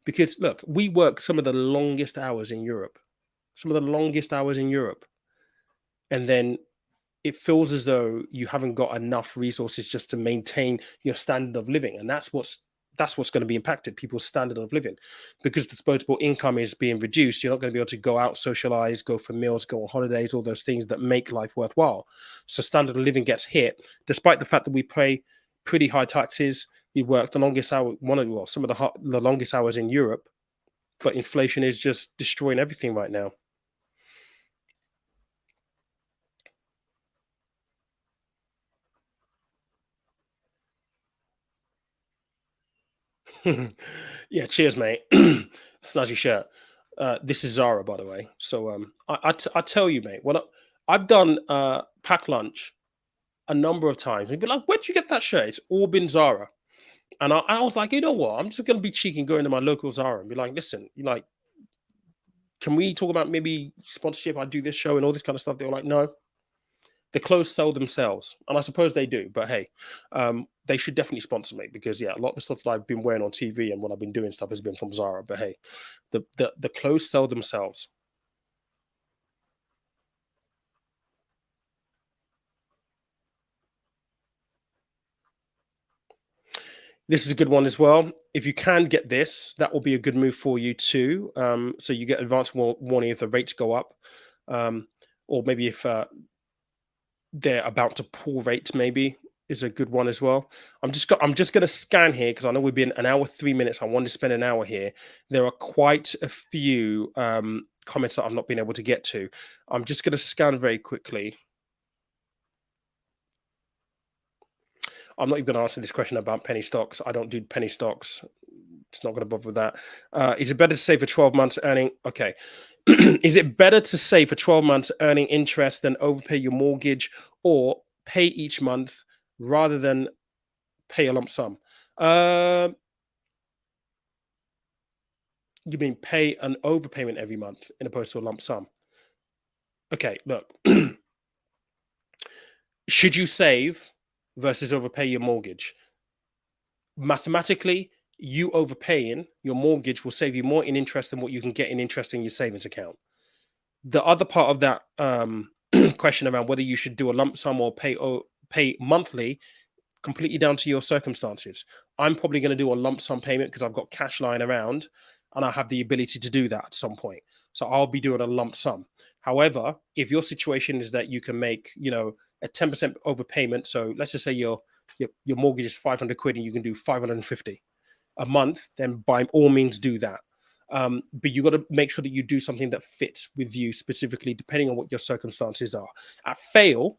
Because look, we work some of the longest hours in Europe. Some of the longest hours in Europe. And then it feels as though you haven't got enough resources just to maintain your standard of living. And that's what's going to be impacted, people's standard of living. Because disposable income is being reduced, you're not going to be able to go out, socialize, go for meals, go on holidays, all those things that make life worthwhile. So standard of living gets hit, despite the fact that we pay pretty high taxes. We work the longest hour, some of the longest hours in Europe, but inflation is just destroying everything right now. Yeah, cheers, mate. Snazzy shirt. This is Zara, by the way. So I tell you, mate, I've done pack lunch a number of times. And be like, where'd you get that shirt? It's all been Zara. And I was like, you know what? I'm just gonna be cheeky and go into my local Zara and be like, listen, can we talk about maybe sponsorship? I do this show and all this kind of stuff. They were like, no. The clothes sell themselves, and I suppose they do. But hey, they should definitely sponsor me because yeah, a lot of the stuff that I've been wearing on TV and when I've been doing stuff has been from Zara. But hey, the clothes sell themselves. This is a good one as well. If you can get this, that will be a good move for you too. So you get advance warning if the rates go up, or maybe if they're about to pull rates, maybe is a good one as well. I'm just going to scan here because I know we've been an hour 3 minutes. I wanted to spend an hour here. There are quite a few comments that I've not been able to get to. I'm just going to scan very quickly. I'm not even going to answer this question about penny stocks. I don't do penny stocks. It's not going to bother with that. Is it better to save for 12 months earning? Okay. Is it better to save for 12 months earning interest than overpay your mortgage or pay each month rather than pay a lump sum? You mean pay an overpayment every month in opposed to a lump sum? Okay, look. Should you save versus overpay your mortgage? Mathematically, you overpaying your mortgage will save you more in interest than what you can get in interest in your savings account. The other part of that question around whether you should do a lump sum or pay monthly, completely down to your circumstances. I'm probably going to do a lump sum payment because I've got cash lying around and I have the ability to do that at some point. So I'll be doing a lump sum. However, if your situation is that you can make, a 10% overpayment, so let's just say your mortgage is 500 quid and you can do 550 a month, then by all means do that. But you got to make sure that you do something that fits with you specifically, depending on what your circumstances are. At fail,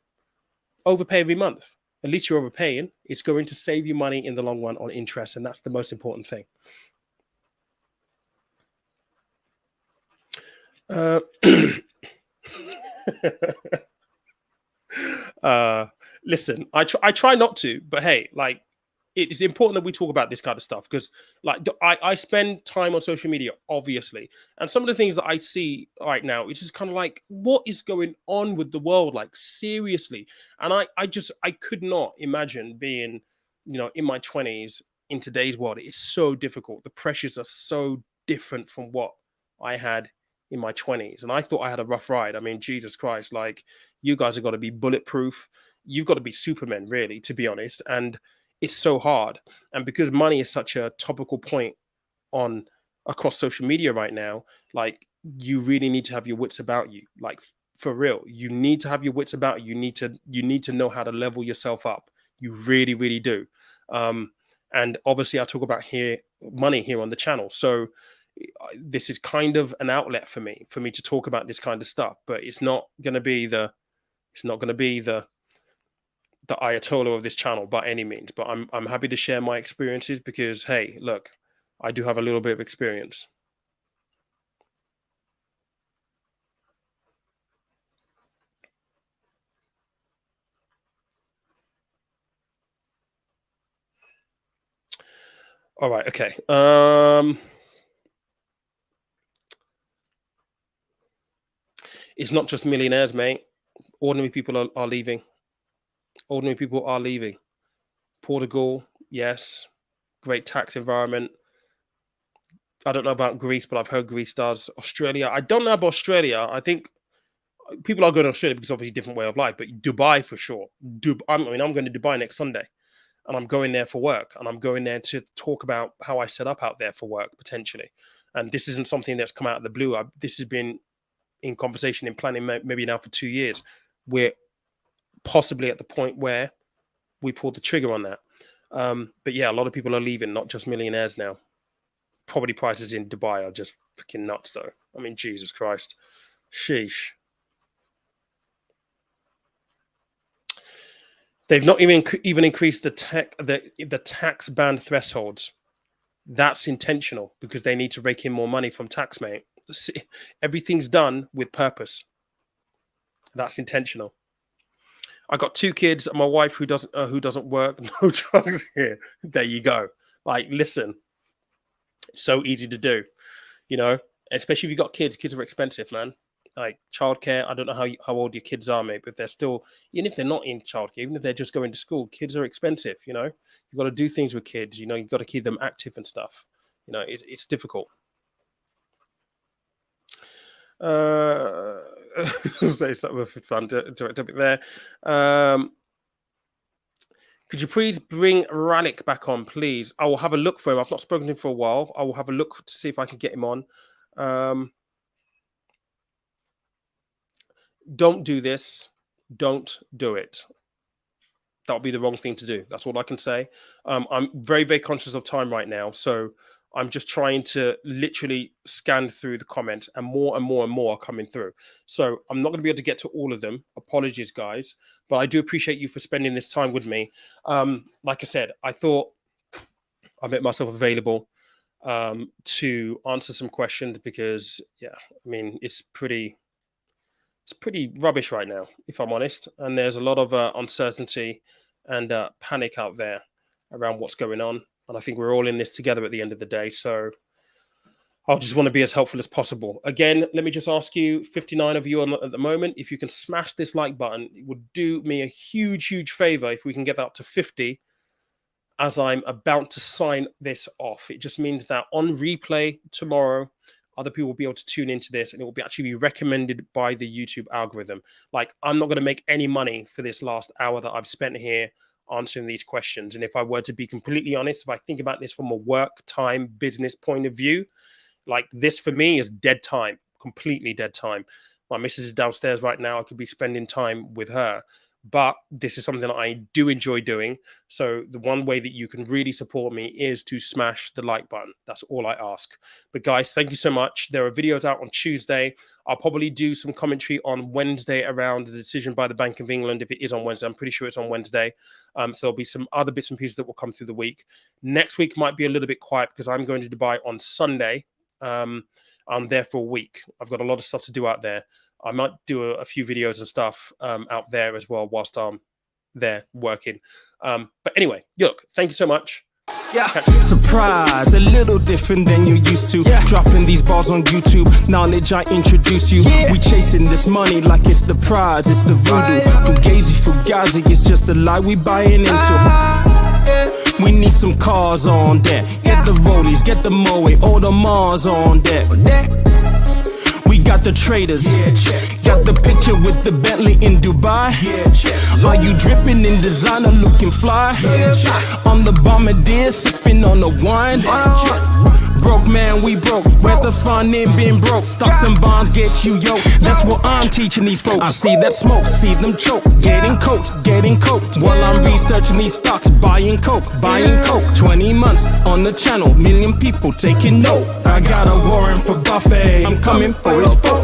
overpay every month. At least you're overpaying. It's going to save you money in the long run on interest, and that's the most important thing. Listen, I try not to, but hey, like, it's important that we talk about this kind of stuff because, like, I spend time on social media, obviously, and some of the things that I see right now, it's just kind of like, what is going on with the world? Like, seriously. And I could not imagine being, in my 20s in today's world. It's so difficult. The pressures are so different from what I had in my 20s, and I thought I had a rough ride. I mean, Jesus Christ, like, you guys have got to be bulletproof. You've got to be Superman, really, to be honest. And it's so hard. And because money is such a topical point on across social media right now, like, you really need to have your wits about you. Like, for real, you need to have your wits about you. You need to know how to level yourself up. You really, really do. And obviously I talk about money here on the channel. So this is kind of an outlet for me to talk about this kind of stuff, but it's not going to be the Ayatollah of this channel by any means. But I'm happy to share my experiences because, hey, look, I do have a little bit of experience. All right, okay. It's not just millionaires, mate. Ordinary people are leaving. Ordinary people are leaving. Portugal, yes, great tax environment. I don't know about Greece, but I've heard Greece does. Australia, I don't know about Australia. I think people are going to Australia because obviously different way of life, but Dubai for sure. I'm going to Dubai next Sunday, and I'm going there for work, and I'm going there to talk about how I set up out there for work potentially. And this isn't something that's come out of the blue. This has been in conversation, in planning, maybe now for 2 years. We're possibly at the point where we pulled the trigger on that. But yeah, a lot of people are leaving, not just millionaires now. Property prices in Dubai are just freaking nuts, though. I mean, Jesus Christ. Sheesh. They've not even increased the tax band thresholds. That's intentional because they need to rake in more money from tax, mate. See, everything's done with purpose. That's intentional. I got 2 kids and my wife who doesn't work. No drugs here. There you go. Like, listen, it's so easy to do, especially if you got kids. Kids are expensive, man. Like, childcare, I don't know how old your kids are, mate, but they're still, even if they're not in childcare, even if they're just going to school, kids are expensive. You've got to do things with kids. You've got to keep them active and stuff. It's difficult. Say something with fun direct there. Could you please bring Ralik back on, please? I will have a look for him. I've not spoken to him for a while. I will have a look to see if I can get him on. Don't do this. Don't do it. That would be the wrong thing to do. That's all I can say. I'm very, very conscious of time right now. So I'm just trying to literally scan through the comments, and more and more and more are coming through. So I'm not going to be able to get to all of them. Apologies, guys. But I do appreciate you for spending this time with me. Like I said, I thought I made myself available to answer some questions because, yeah, I mean, it's pretty rubbish right now, if I'm honest. And there's a lot of uncertainty and panic out there around what's going on. And I think we're all in this together at the end of the day. So I just want to be as helpful as possible. Again, let me just ask you, 59 of you at the moment, if you can smash this like button, it would do me a huge, huge favor if we can get that up to 50 as I'm about to sign this off. It just means that on replay tomorrow, other people will be able to tune into this, and it will actually be recommended by the YouTube algorithm. Like, I'm not going to make any money for this last hour that I've spent here answering these questions. And if I were to be completely honest, if I think about this from a work time business point of view, like, this for me is dead time, completely dead time. My missus is downstairs right now. I could be spending time with her. But this is something that I do enjoy doing. So the one way that you can really support me is to smash the like button. That's all I ask. But guys, thank you so much. There are videos out on Tuesday. I'll probably do some commentary on Wednesday around the decision by the Bank of England. If it is on Wednesday, I'm pretty sure it's on Wednesday. So there'll be some other bits and pieces that will come through the week. Next week might be a little bit quiet because I'm going to Dubai on Sunday. I'm there for a week. I've got a lot of stuff to do out there. I might do a few videos and stuff out there as well whilst I'm there working. But anyway, look, thank you so much. Yeah, surprise, a little different than you used to. Dropping these bars on YouTube, knowledge I introduce you. We chasing this money like it's the prize, it's the voodoo. Fugazi, fugazi, it's just a lie we buying into. We need some cars on deck. Get the rollies, get the Moe, all the Mars on deck. We got the traders, got the picture with the Bentley in Dubai. Are you dripping in designer looking fly? On the bombardier, sipping on the wine. Broke man, we broke. Where's the fun in being broke? Stocks and bonds get you yo. That's what I'm teaching these folks. I see that smoke, see them choke. Getting coked while I'm researching these stocks. Buying coke. 20 months on the channel, million people taking note. I got a warrant for Buffet. I'm coming for his folks.